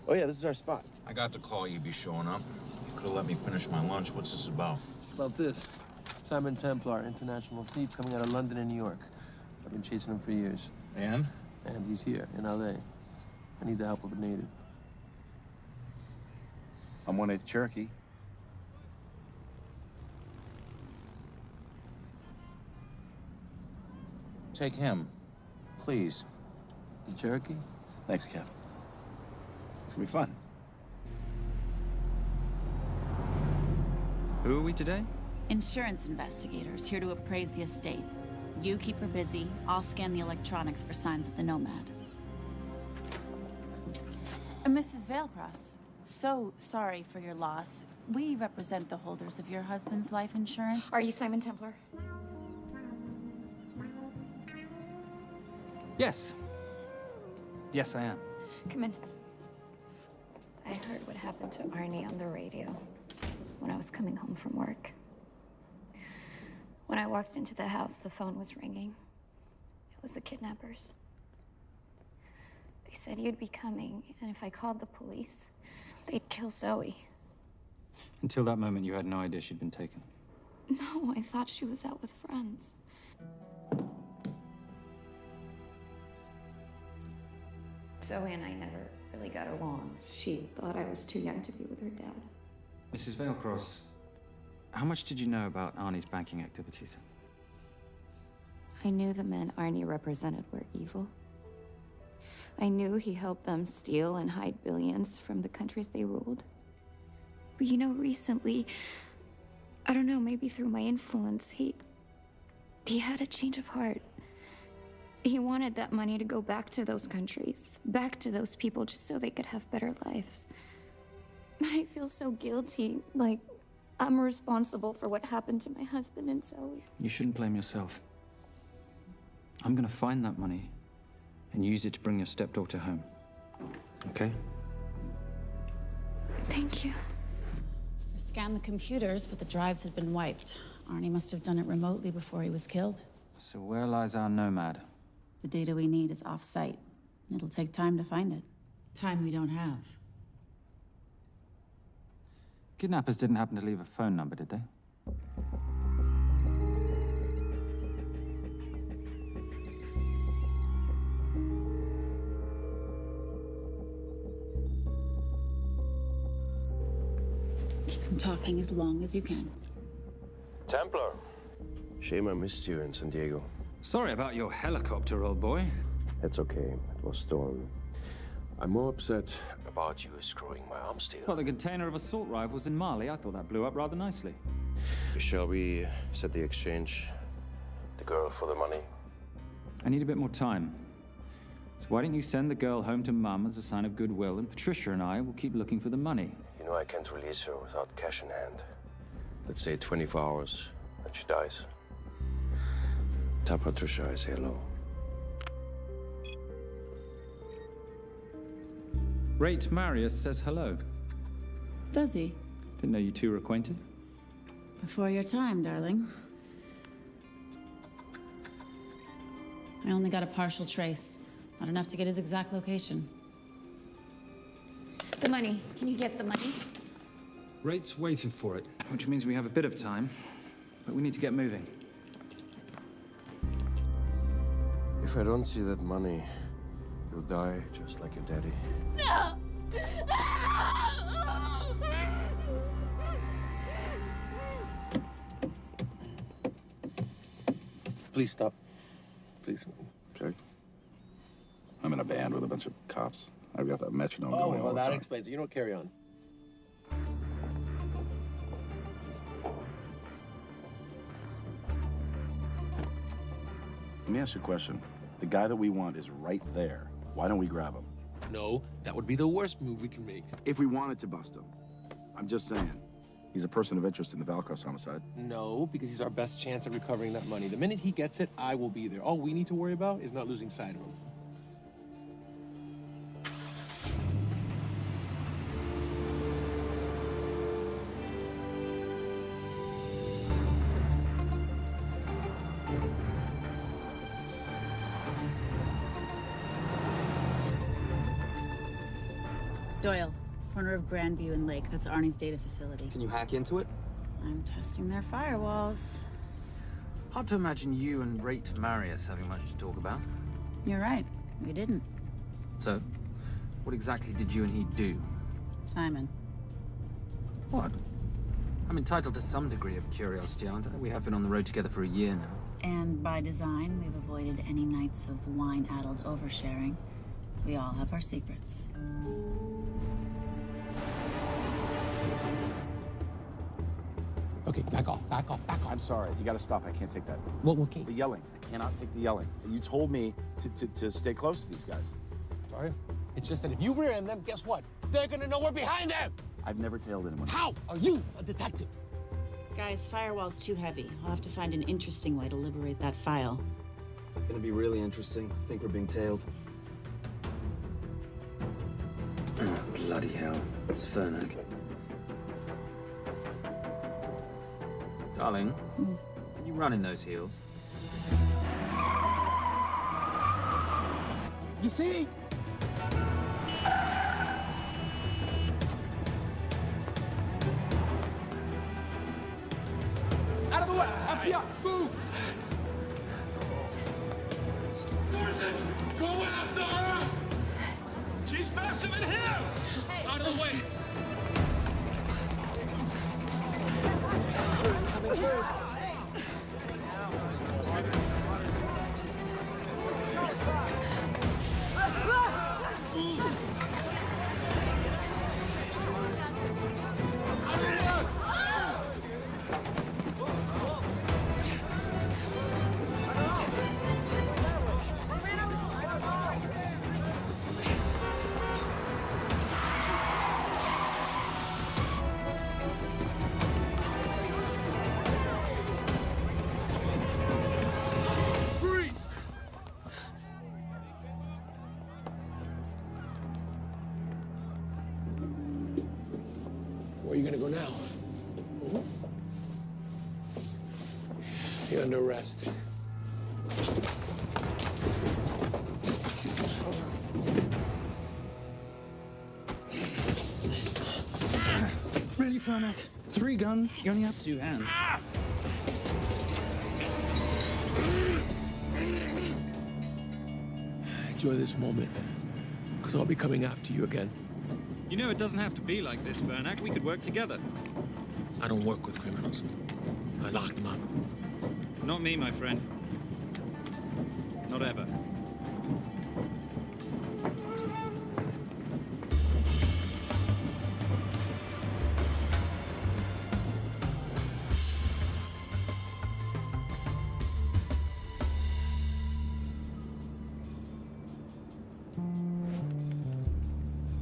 Oh, yeah, this is our spot. I got the call you'd be showing up. You could have let me finish my lunch. What's this about? About this. Simon Templar, international thief coming out of London and New York. I've been chasing him for years. And? And he's here, in L.A. I need the help of a native. I'm 1/8 Cherokee. Take him, please. The Cherokee? Thanks, Kev. It's gonna be fun. Who are we today? Insurance investigators here to appraise the estate. You keep her busy. I'll scan the electronics for signs of the nomad. Mrs. Vailcross, so sorry for your loss. We represent the holders of your husband's life insurance. Are you Simon Templar? Yes. Yes, I am. Come in. I heard what happened to Arnie on the radio when I was coming home from work. When I walked into the house, the phone was ringing. It was the kidnappers. They said you'd be coming, and if I called the police, they'd kill Zoe. Until that moment, you had no idea she'd been taken. No, I thought she was out with friends. Zoe and I never really got along. She thought I was too young to be with her dad. Mrs. Vailcross, how much did you know about Arnie's banking activities? I knew the men Arnie represented were evil. I knew he helped them steal and hide billions from the countries they ruled. But you know, recently, I don't know, maybe through my influence, he had a change of heart. He wanted that money to go back to those countries, back to those people, just so they could have better lives. But I feel so guilty, like I'm responsible for what happened to my husband and Zoe. You shouldn't blame yourself. I'm gonna find that money and use it to bring your stepdaughter home. Okay? Thank you. I scanned the computers, but the drives had been wiped. Arnie must have done it remotely before he was killed. So where lies our nomad? The data we need is off-site. It'll take time to find it. Time we don't have. Kidnappers didn't happen to leave a phone number, did they? Keep him talking as long as you can. Templar. Shame I missed you in San Diego. Sorry about your helicopter, old boy. It's okay. It was stormy. I'm more upset about you screwing my arm steel. Well, the container of assault rifles in Mali, I thought that blew up rather nicely. Shall we set the exchange? The girl for the money? I need a bit more time. So why don't you send the girl home to Mum as a sign of goodwill, and Patricia and I will keep looking for the money. You know I can't release her without cash in hand. Let's say 24 hours, and she dies. Tell Patricia I say hello. Rate Marius says hello. Does he? Didn't know you two were acquainted. Before your time, darling. I only got a partial trace. Not enough to get his exact location. The money. Can you get the money? Rate's waiting for it, which means we have a bit of time, but we need to get moving. If I don't see that money, you'll die just like your daddy. No! Please stop. Please. Okay. I'm in a band with a bunch of cops. I've got that metronome Oh, going all well, the that time. explains it. You don't carry on. Let me ask you a question. The guy that we want is right there. Why don't we grab him? No, that would be the worst move we can make. If we wanted to bust him. I'm just saying. He's a person of interest in the Valcross homicide. No, because he's our best chance at recovering that money. The minute he gets it, I will be there. All we need to worry about is not losing sight of him. Doyle, corner of Grandview and Lake. That's Arnie's data facility. Can you hack into it? I'm testing their firewalls. Hard to imagine you and Rate Marius having much to talk about. You're right. We didn't. So, what exactly did you and he do? Simon. What? I'm entitled to some degree of curiosity, aren't I? We have been on the road together for a year now. And by design, we've avoided any nights of wine-addled oversharing. We all have our secrets. Okay, back off, back off, back off. I'm sorry. You gotta stop. I can't take that. Well, okay. The yelling. I cannot take the yelling. You told me to stay close to these guys. Sorry? It's just that if you rear end them, guess what? They're gonna know we're behind them! I've never tailed anyone. How are you a detective? Guys, firewall's too heavy. I'll have to find an interesting way to liberate that file. Gonna be really interesting. I think we're being tailed. Oh, bloody hell. It's Fernet. Darling, can you run in those heels? You see? Out of the way! FBI! Move! Forces, go after her! She's faster than him! Out of the way! Coming through. Where are you gonna go now? You're under arrest. Really, Fernac? 3 guns? You only have 2 hands. Enjoy this moment, because I'll be coming after you again. You know it doesn't have to be like this, Fernac. We could work together. I don't work with criminals. I lock them up. Not me, my friend. Not ever.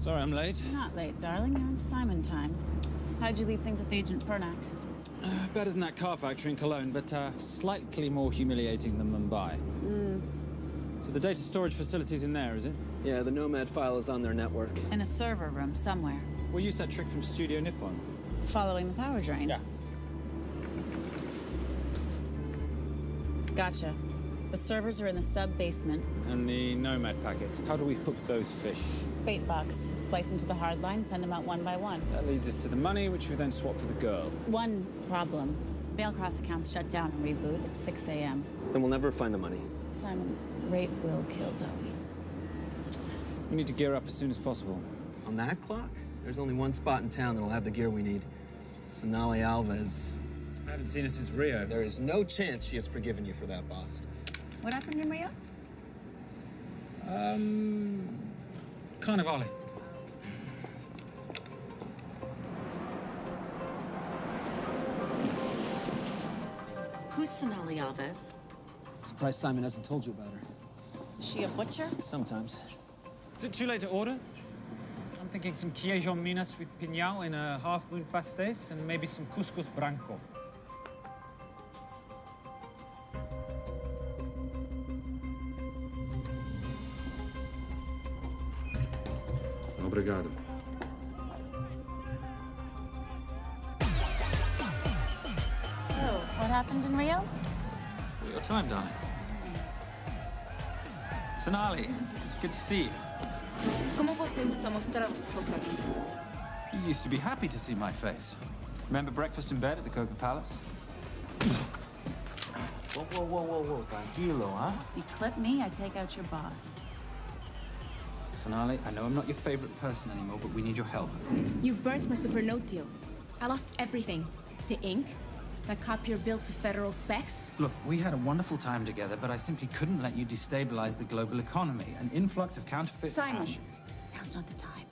Sorry, I'm late. You're not late, darling. You're on Simon time. How'd you leave things with Agent Fernac? Better than that car factory in Cologne, but slightly more humiliating than Mumbai. So the data storage facility's in there, is it? Yeah, the Nomad file is on their network. In a server room somewhere. We'll use that trick from Studio Nippon. Following the power drain? Yeah. Gotcha. The servers are in the sub-basement. And the Nomad packets. How do we hook those fish? Bait box. Splice into the hard line, send them out one by one. That leads us to the money, which we then swap for the girl. One problem. Mailcross accounts shut down and reboot at 6 a.m. Then we'll never find the money. Simon, Rate will kill Zoe. We need to gear up as soon as possible. On that clock? There's only one spot in town that'll have the gear we need. Sonali Alves. I haven't seen her since Rio. There is no chance she has forgiven you for that, boss. What happened in Rio? Carnivale. Who's Sonali Alves? Surprised Simon hasn't told you about her. Is she a butcher? Sometimes. Is it too late to order? I'm thinking some queijo minas with piñao in a half-moon pastéis and maybe some couscous branco. Obrigado. Oh, what happened in Rio? For your time, darling. Sonali, good to see you. Como você usa mostrar o seu rosto aqui? You used to be happy to see my face. Remember breakfast in bed at the Coca Palace? Whoa. Tranquilo, huh? You clip me, I take out your boss. Sonali, I know I'm not your favorite person anymore, but we need your help. You burnt my supernote deal. I lost everything. The ink, that copier built to federal specs. Look, we had a wonderful time together, but I simply couldn't let you destabilize the global economy. An influx of counterfeit Simon, cash. now's not the time.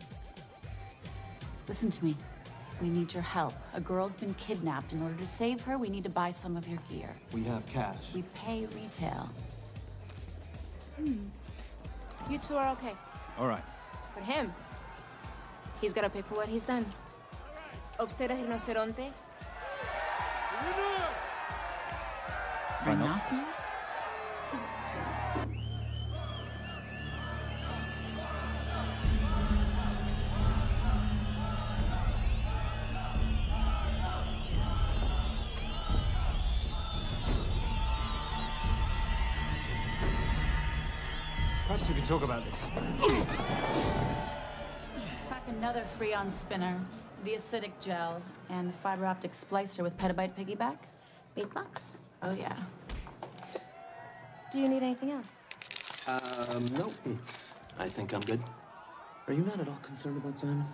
Listen to me. We need your help. A girl's been kidnapped. In order to save her, we need to buy some of your gear. We have cash. We pay retail. You two are okay. All right. But him, he's gotta pay for what he's done. Obter el rinoceronte. Rhinoceros? Perhaps we could talk about this. Let's pack another Freon spinner, the acidic gel, and the fiber optic splicer with petabyte piggyback. $8? Oh, yeah. Do you need anything else? No. I think I'm good. Are you not at all concerned about Simon?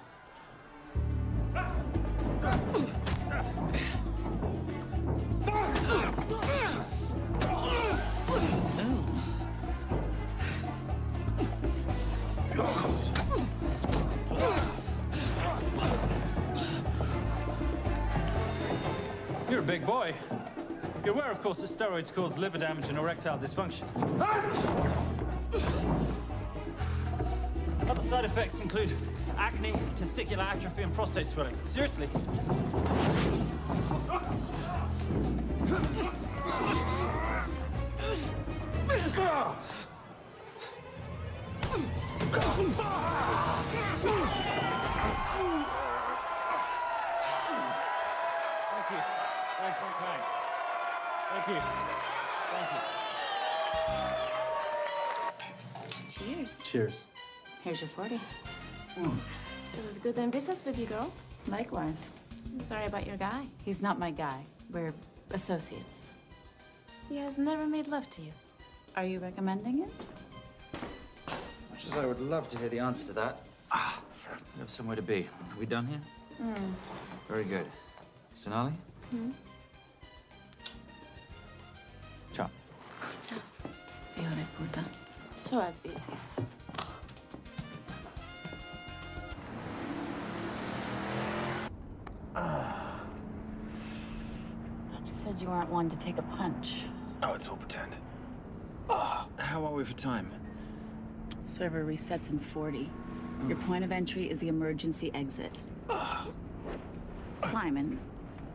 You're a big boy. You're aware, of course, that steroids cause liver damage and erectile dysfunction. Other side effects include acne, testicular atrophy, and prostate swelling. Seriously. Thank you. Cheers. Cheers. Here's your 40. It was good doing business with you, girl. Likewise. I'm sorry about your guy. He's not my guy. We're associates. He has never made love to you. Are you recommending it? Much as I would love to hear the answer to that. We have somewhere to be. Are we done here? Very good. Sonali? Ciao. Ciao. Hijo de puta. Suas vezes. Thought you said you weren't one to take a punch. Oh, it's all pretend. How are we for time? Server resets in 40. Your point of entry is the emergency exit. Simon,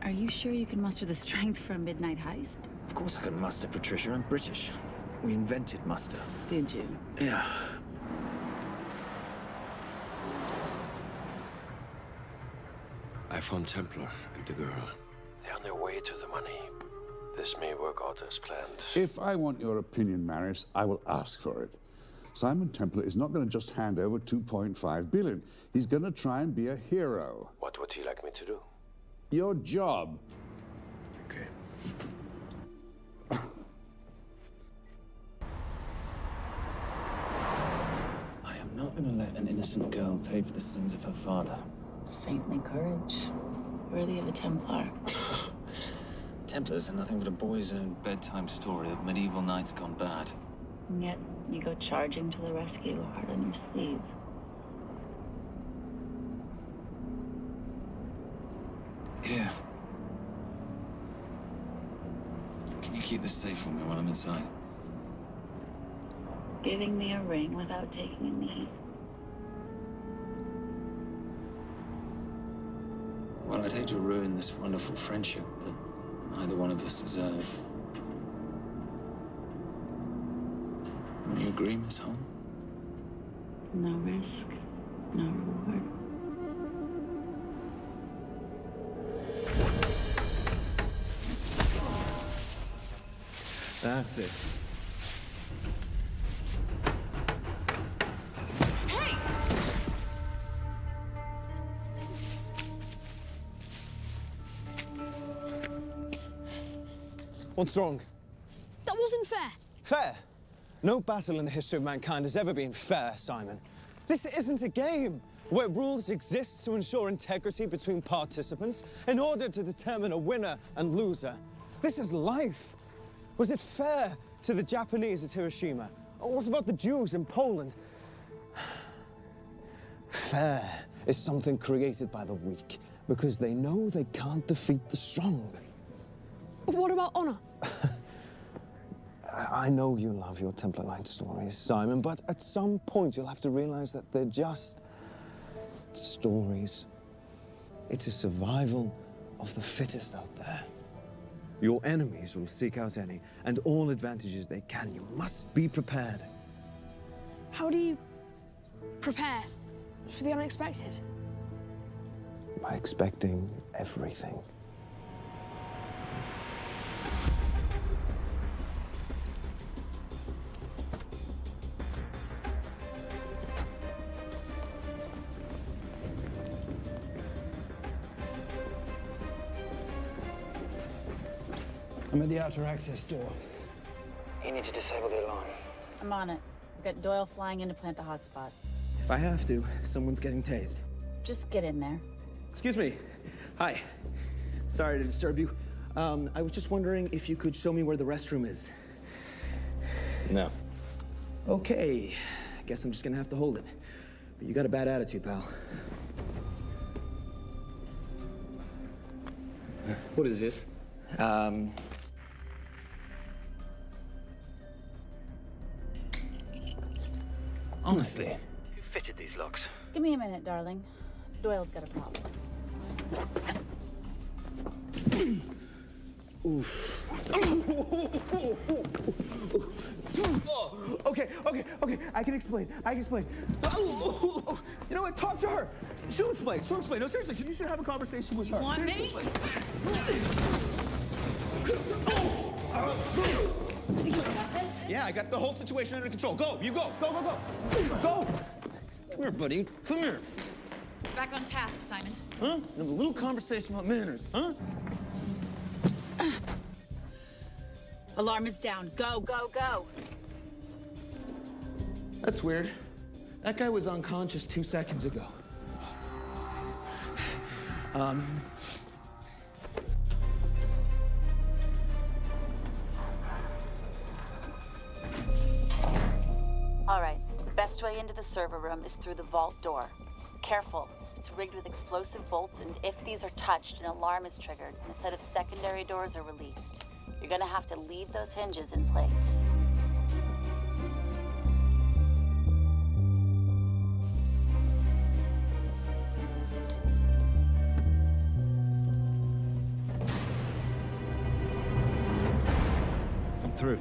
are you sure you can muster the strength for a midnight heist? Of course I can muster, Patricia. I'm British. We invented muster. Did you? Yeah. I found Templar and the girl. They're on their way to the money. This may work out as planned. If I want your opinion, Maris, I will ask for it. Simon Templar is not going to just hand over 2.5 billion. He's going to try and be a hero. What would he like me to do? Your job. Okay. I am not going to let an innocent girl pay for the sins of her father. Saintly courage. Worthy of a Templar. Templars are nothing but a boy's own bedtime story of medieval knights gone bad. And yet, you go charging to the rescue, heart on your sleeve. Here. Can you keep this safe for me while I'm inside? Giving me a ring without taking a knee. Well, I'd hate to ruin this wonderful friendship that neither one of us deserve. Would you agree, Miss Holm? No risk, no reward. That's it. What's wrong? That wasn't fair. Fair? No battle in the history of mankind has ever been fair, Simon. This isn't a game where rules exist to ensure integrity between participants in order to determine a winner and loser. This is life. Was it fair to the Japanese at Hiroshima? Or what about the Jews in Poland? Fair is something created by the weak because they know they can't defeat the strong. What about honor? I know you love your Templar Knight stories, Simon, but at some point you'll have to realize that they're just stories. It's a survival of the fittest out there. Your enemies will seek out any and all advantages they can. You must be prepared. How do you prepare for the unexpected? By expecting everything. I'm at the outer access door. You need to disable the alarm. I'm on it. I've got Doyle flying in to plant the hotspot. If I have to, someone's getting tased. Just get in there. Excuse me. Hi. Sorry to disturb you. I was just wondering if you could show me where the restroom is. No. Okay. I guess I'm just gonna have to hold it. But you got a bad attitude, pal. What is this? Honestly. Who fitted these locks? Give me a minute, darling. Doyle's got a problem. Oof. Okay. I can explain. You know what? Talk to her. She'll explain. No, seriously, you should have a conversation with her. You want me? Yeah, I got the whole situation under control. Go, you go. Go. Come here, buddy. Come here. Back on task, Simon. Huh? Have a little conversation about manners, huh? Alarm is down. Go. That's weird. That guy was unconscious 2 seconds ago. All right. Best way into the server room is through the vault door. Careful. It's rigged with explosive bolts, and if these are touched, an alarm is triggered, and a set of secondary doors are released. You're gonna have to leave those hinges in place. I'm through.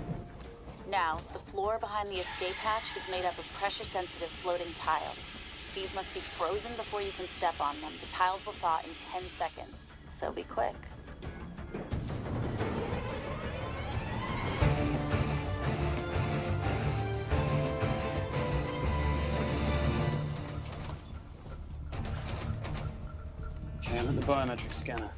Now, the floor behind the escape hatch is made up of pressure-sensitive floating tiles. These must be frozen before you can step on them. The tiles will thaw in 10 seconds, so be quick. Okay, I'm at the biometric scanner.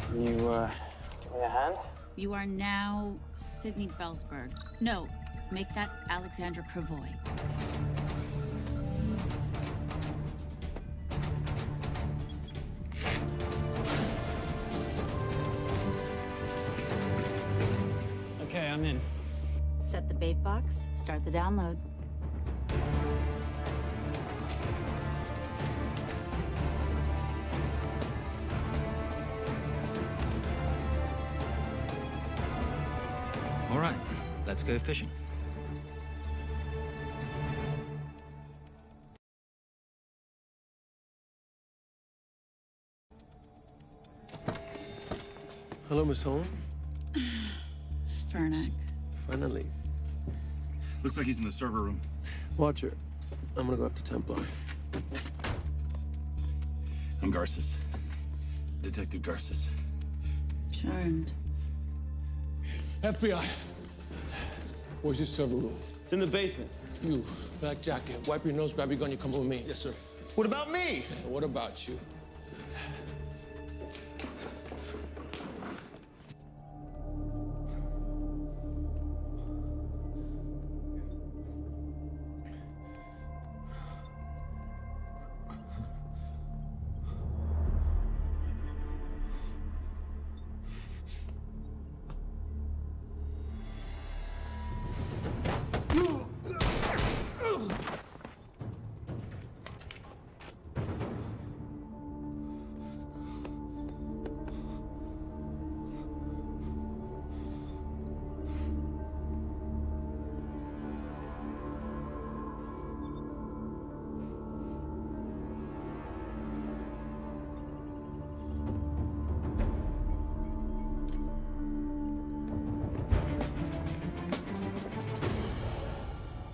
Can you, give me a hand? You are now Sydney Bellsberg. No, make that Alexandra Cravoy. Okay, I'm in. Set the bait box, start the download. All right, let's go fishing. Hello, Miss Holm. Fernack. Finally. Looks like he's in the server room. Watcher, I'm gonna go after Templar. I'm Garces. Detective Garces. Charmed. FBI. Where's your server room? It's in the basement. You, black jacket, wipe your nose, grab your gun, you come with me. Yes, sir. What about me? What about you?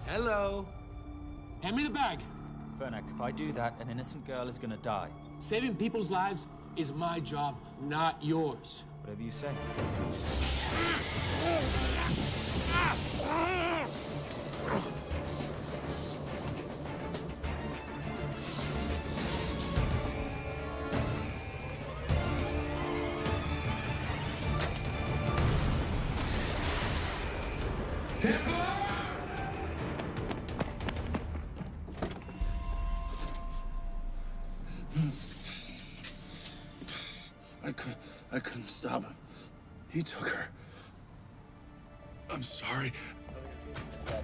Hello. Hand me the bag. Fernack, if I do that, an innocent girl is gonna die. Saving people's lives is my job, not yours. Whatever you say. I couldn't stop him. He took her. I'm sorry. I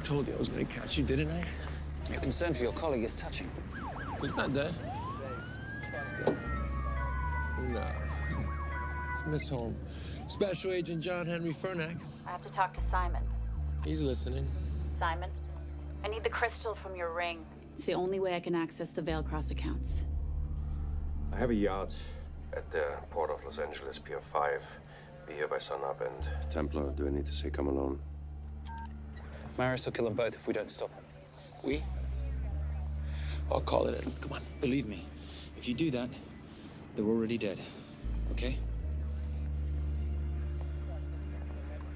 told you I was gonna catch you, didn't I? Your concern for your colleague is touching. He's not dead. Let's go. No. It's Miss Holm. Special Agent John Henry Fernack. I have to talk to Simon. He's listening. Simon, I need the crystal from your ring. It's the only way I can access the Veilcross accounts. I have a yacht at the port of Los Angeles, Pier 5. Be here by sunup, and Templar, do I need to say come alone? Maris will kill them both if we don't stop him. We? I'll call it in. Come on. Believe me, if you do that, they're already dead. Okay?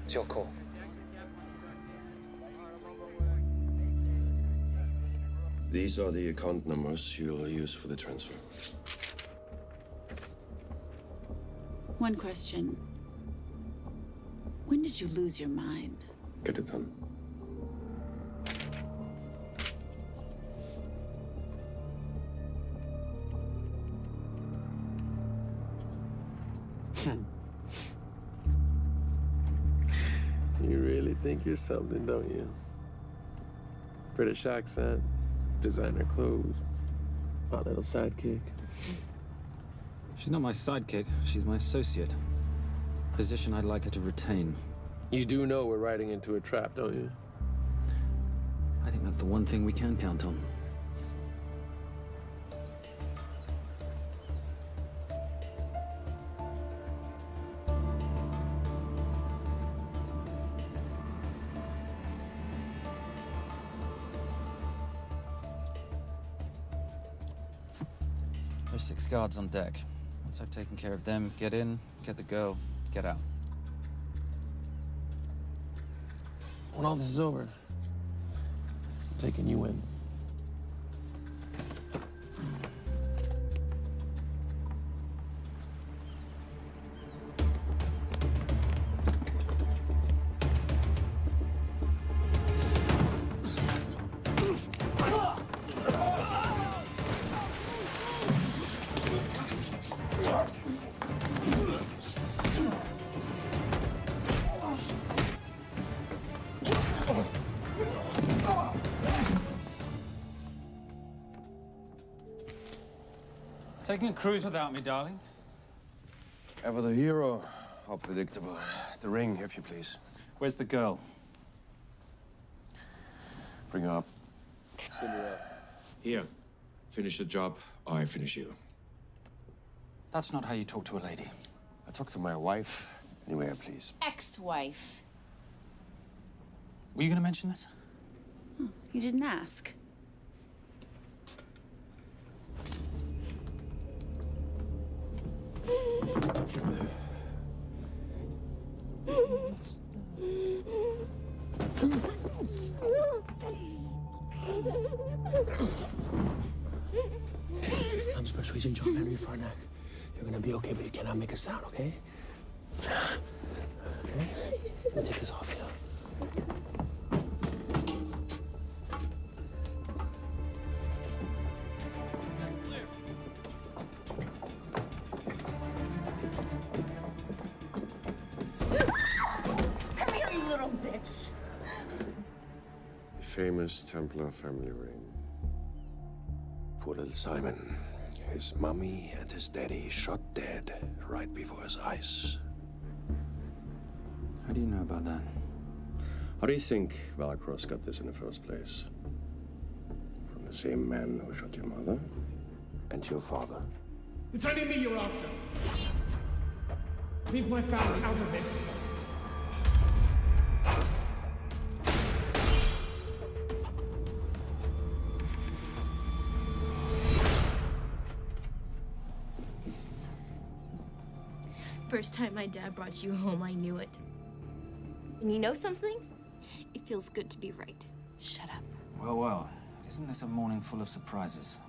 It's your call. These are the account numbers you'll use for the transfer. One question. When did you lose your mind? Get it done. You really think you're something, don't you? British accent, designer clothes, my little sidekick. She's not my sidekick. She's my associate. Position I'd like her to retain. You do know we're riding into a trap, don't you? I think that's the one thing we can count on. There's 6 guards on deck. Once I've taken care of them, get in, get the girl, get out. When all this is over, I'm taking you in. Taking a cruise without me, darling? Ever the hero, how predictable. The ring, if you please. Where's the girl? Bring her up. Send her up. Here. Finish the job, or I finish you. That's not how you talk to a lady. I talk to my wife anywhere, please. Ex-wife. Were you going to mention this? You didn't ask. I'm Special Agent John Henry Farnack. You're gonna be okay, but you cannot make a sound, okay? Okay? Let me take this off you. Come here, you little bitch. The famous Templar family ring. Poor little Simon. His mummy and his daddy shot dead right before his eyes. How do you know about that? How do you think Valacross got this in the first place? From the same man who shot your mother and your father. It's only me you're after. Leave my family out of this. First time my dad brought you home, I knew it. And you know something? It feels good to be right. Shut up. Well, well. Isn't this a morning full of surprises?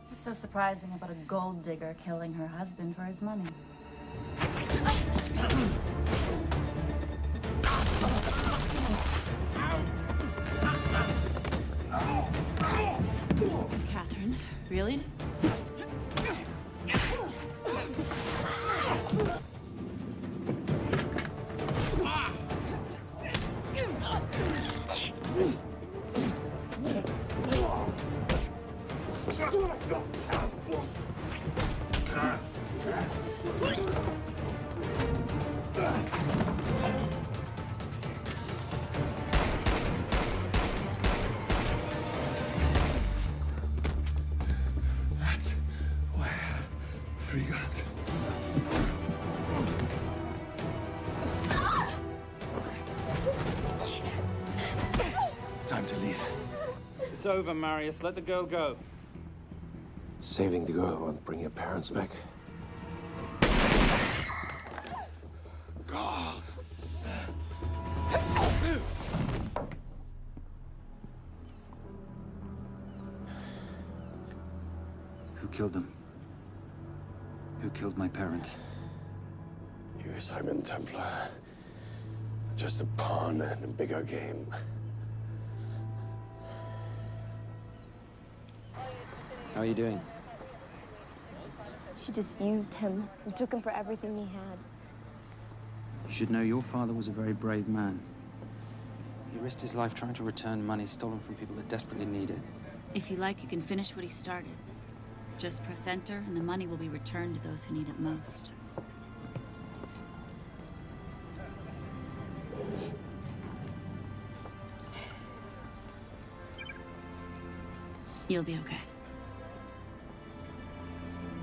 What's so surprising about a gold digger killing her husband for his money? Catherine, really? That's why I have 3 guns. Time to leave. It's over, Marius. Let the girl go. Saving the girl won't bring your parents back. God. Who killed them? Who killed my parents? You, Simon Templar. Just a pawn in a bigger game. How are you doing? She just used him and took him for everything he had. You should know your father was a very brave man. He risked his life trying to return money stolen from people that desperately need it. If you like, you can finish what he started. Just press enter, and the money will be returned to those who need it most. You'll be okay.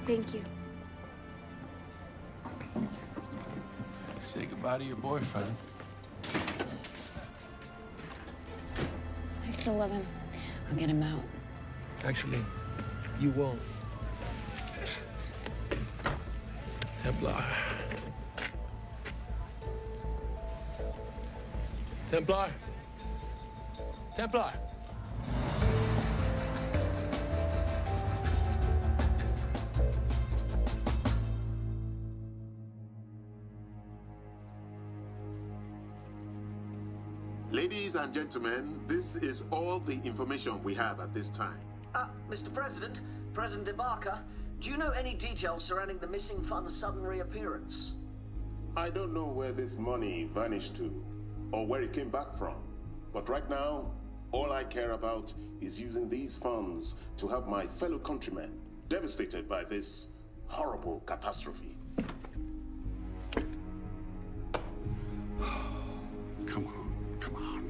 Thank you. Say goodbye to your boyfriend. I still love him. I'll get him out. Actually, you won't. Templar. Templar. Templar. Ladies and gentlemen, this is all the information we have at this time. Mr. President, President Ibaka, do you know any details surrounding the missing fund's sudden reappearance? I don't know where this money vanished to, or where it came back from. But right now, all I care about is using these funds to help my fellow countrymen devastated by this horrible catastrophe. Come on, come on.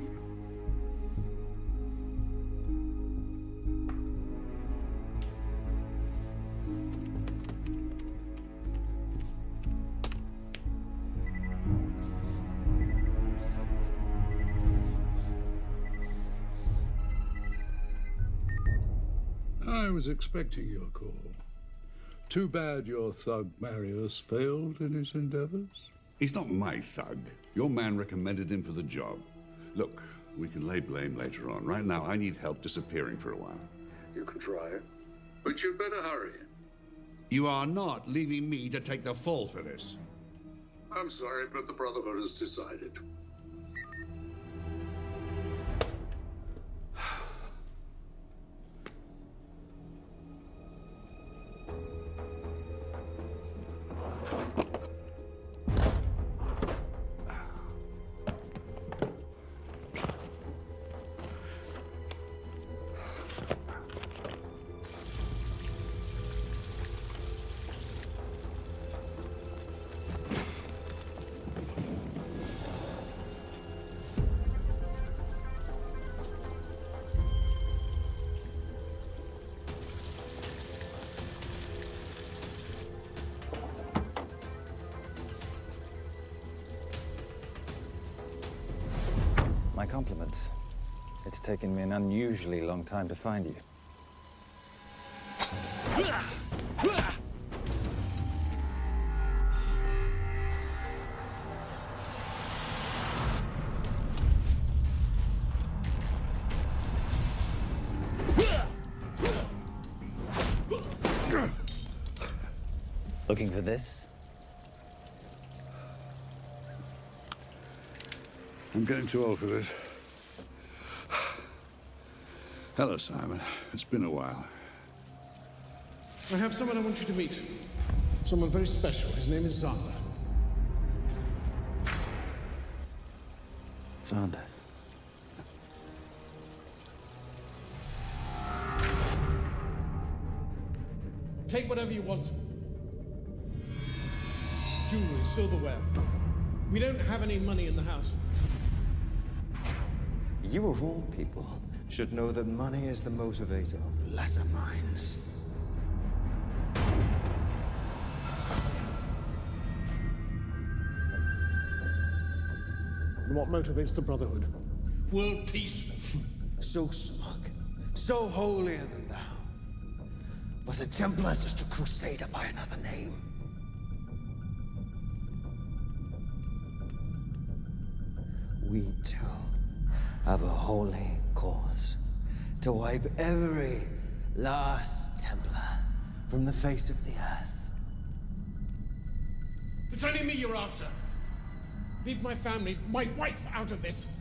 I was expecting your call. Too bad your thug Marius failed in his endeavors. He's not my thug. Your man recommended him for the job. Look, we can lay blame later on. Right now, I need help disappearing for a while. You can try it, but you'd better hurry. You are not leaving me to take the fall for this. I'm sorry, but the Brotherhood has decided. My compliments. It's taken me an unusually long time to find you. Looking for this? I'm getting too old for this. Hello, Simon. It's been a while. I have someone I want you to meet. Someone very special. His name is Zander. Zander. Take whatever you want. Jewelry, silverware. We don't have any money in the house. You of all people should know that money is the motivator of lesser minds. And what motivates the Brotherhood? World peace. So smug, so holier than thou. But a Templar's just a crusader by another name. We too have a holy cause to wipe every last Templar from the face of the earth. It's only me you're after. Leave my family, my wife, out of this.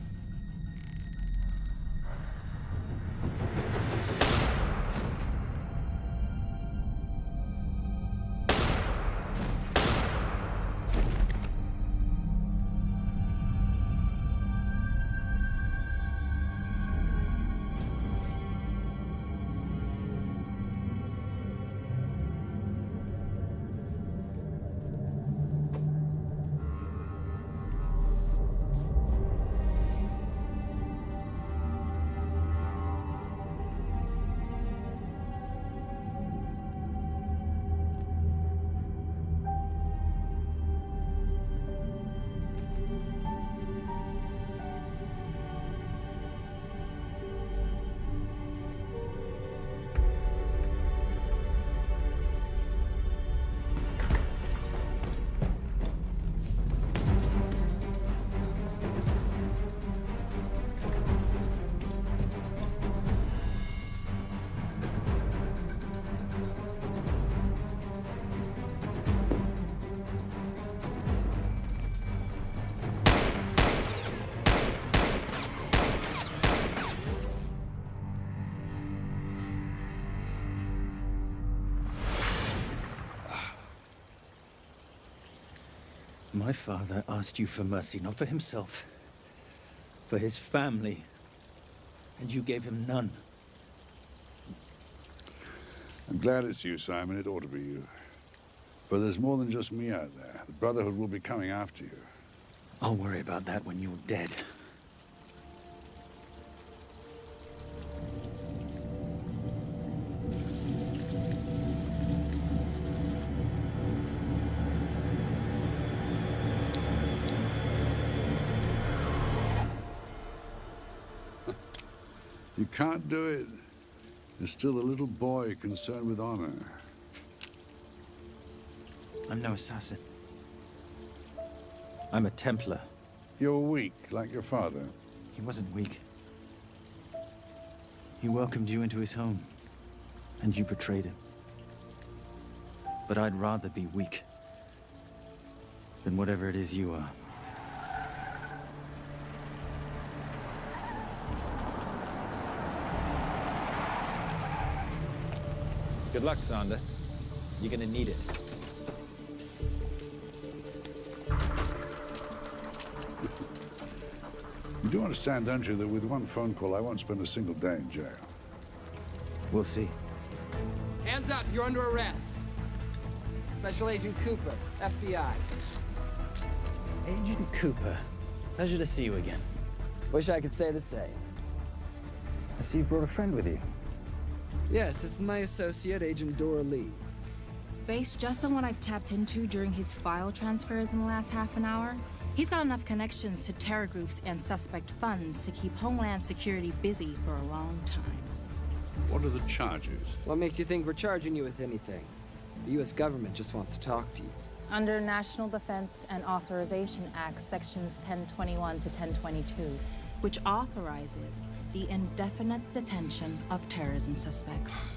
My father asked you for mercy, not for himself, for his family, and you gave him none. I'm glad it's you, Simon. It ought to be you. But there's more than just me out there. The Brotherhood will be coming after you. I'll worry about that when you're dead. You can't do it. You're still a little boy concerned with honor. I'm no assassin. I'm a Templar. You're weak, like your father. He wasn't weak. He welcomed you into his home, and you betrayed him. But I'd rather be weak than whatever it is you are. Good luck, Sander. You're gonna need it. You do understand, don't you, that with one phone call, I won't spend a single day in jail. We'll see. Hands up, you're under arrest. Special Agent Cooper, FBI. Agent Cooper, pleasure to see you again. Wish I could say the same. I see you brought a friend with you. Yes, this is my associate, Agent Dora Lee. Based just on what I've tapped into during his file transfers in the last half an hour, he's got enough connections to terror groups and suspect funds to keep Homeland Security busy for a long time. What are the charges? What makes you think we're charging you with anything? The U.S. government just wants to talk to you. Under National Defense and Authorization Act, Sections 1021 to 1022, which authorizes the indefinite detention of terrorism suspects.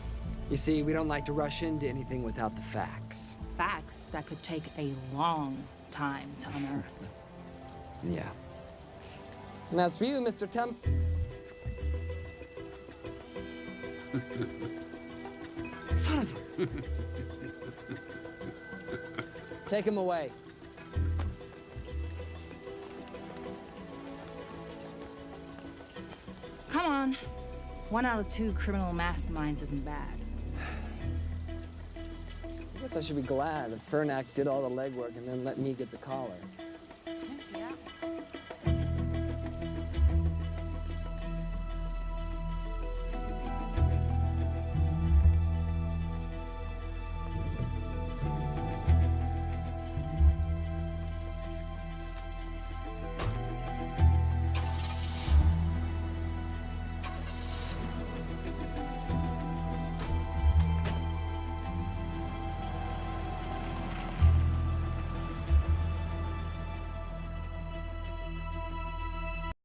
You see, we don't like to rush into anything without the facts. Facts that could take a long time to unearth. Yeah. And as for you, Mr. Temp... Son of a... Take him away. Come on. 1 out of 2 criminal masterminds isn't bad. I guess I should be glad that Fernak did all the legwork and then let me get the collar.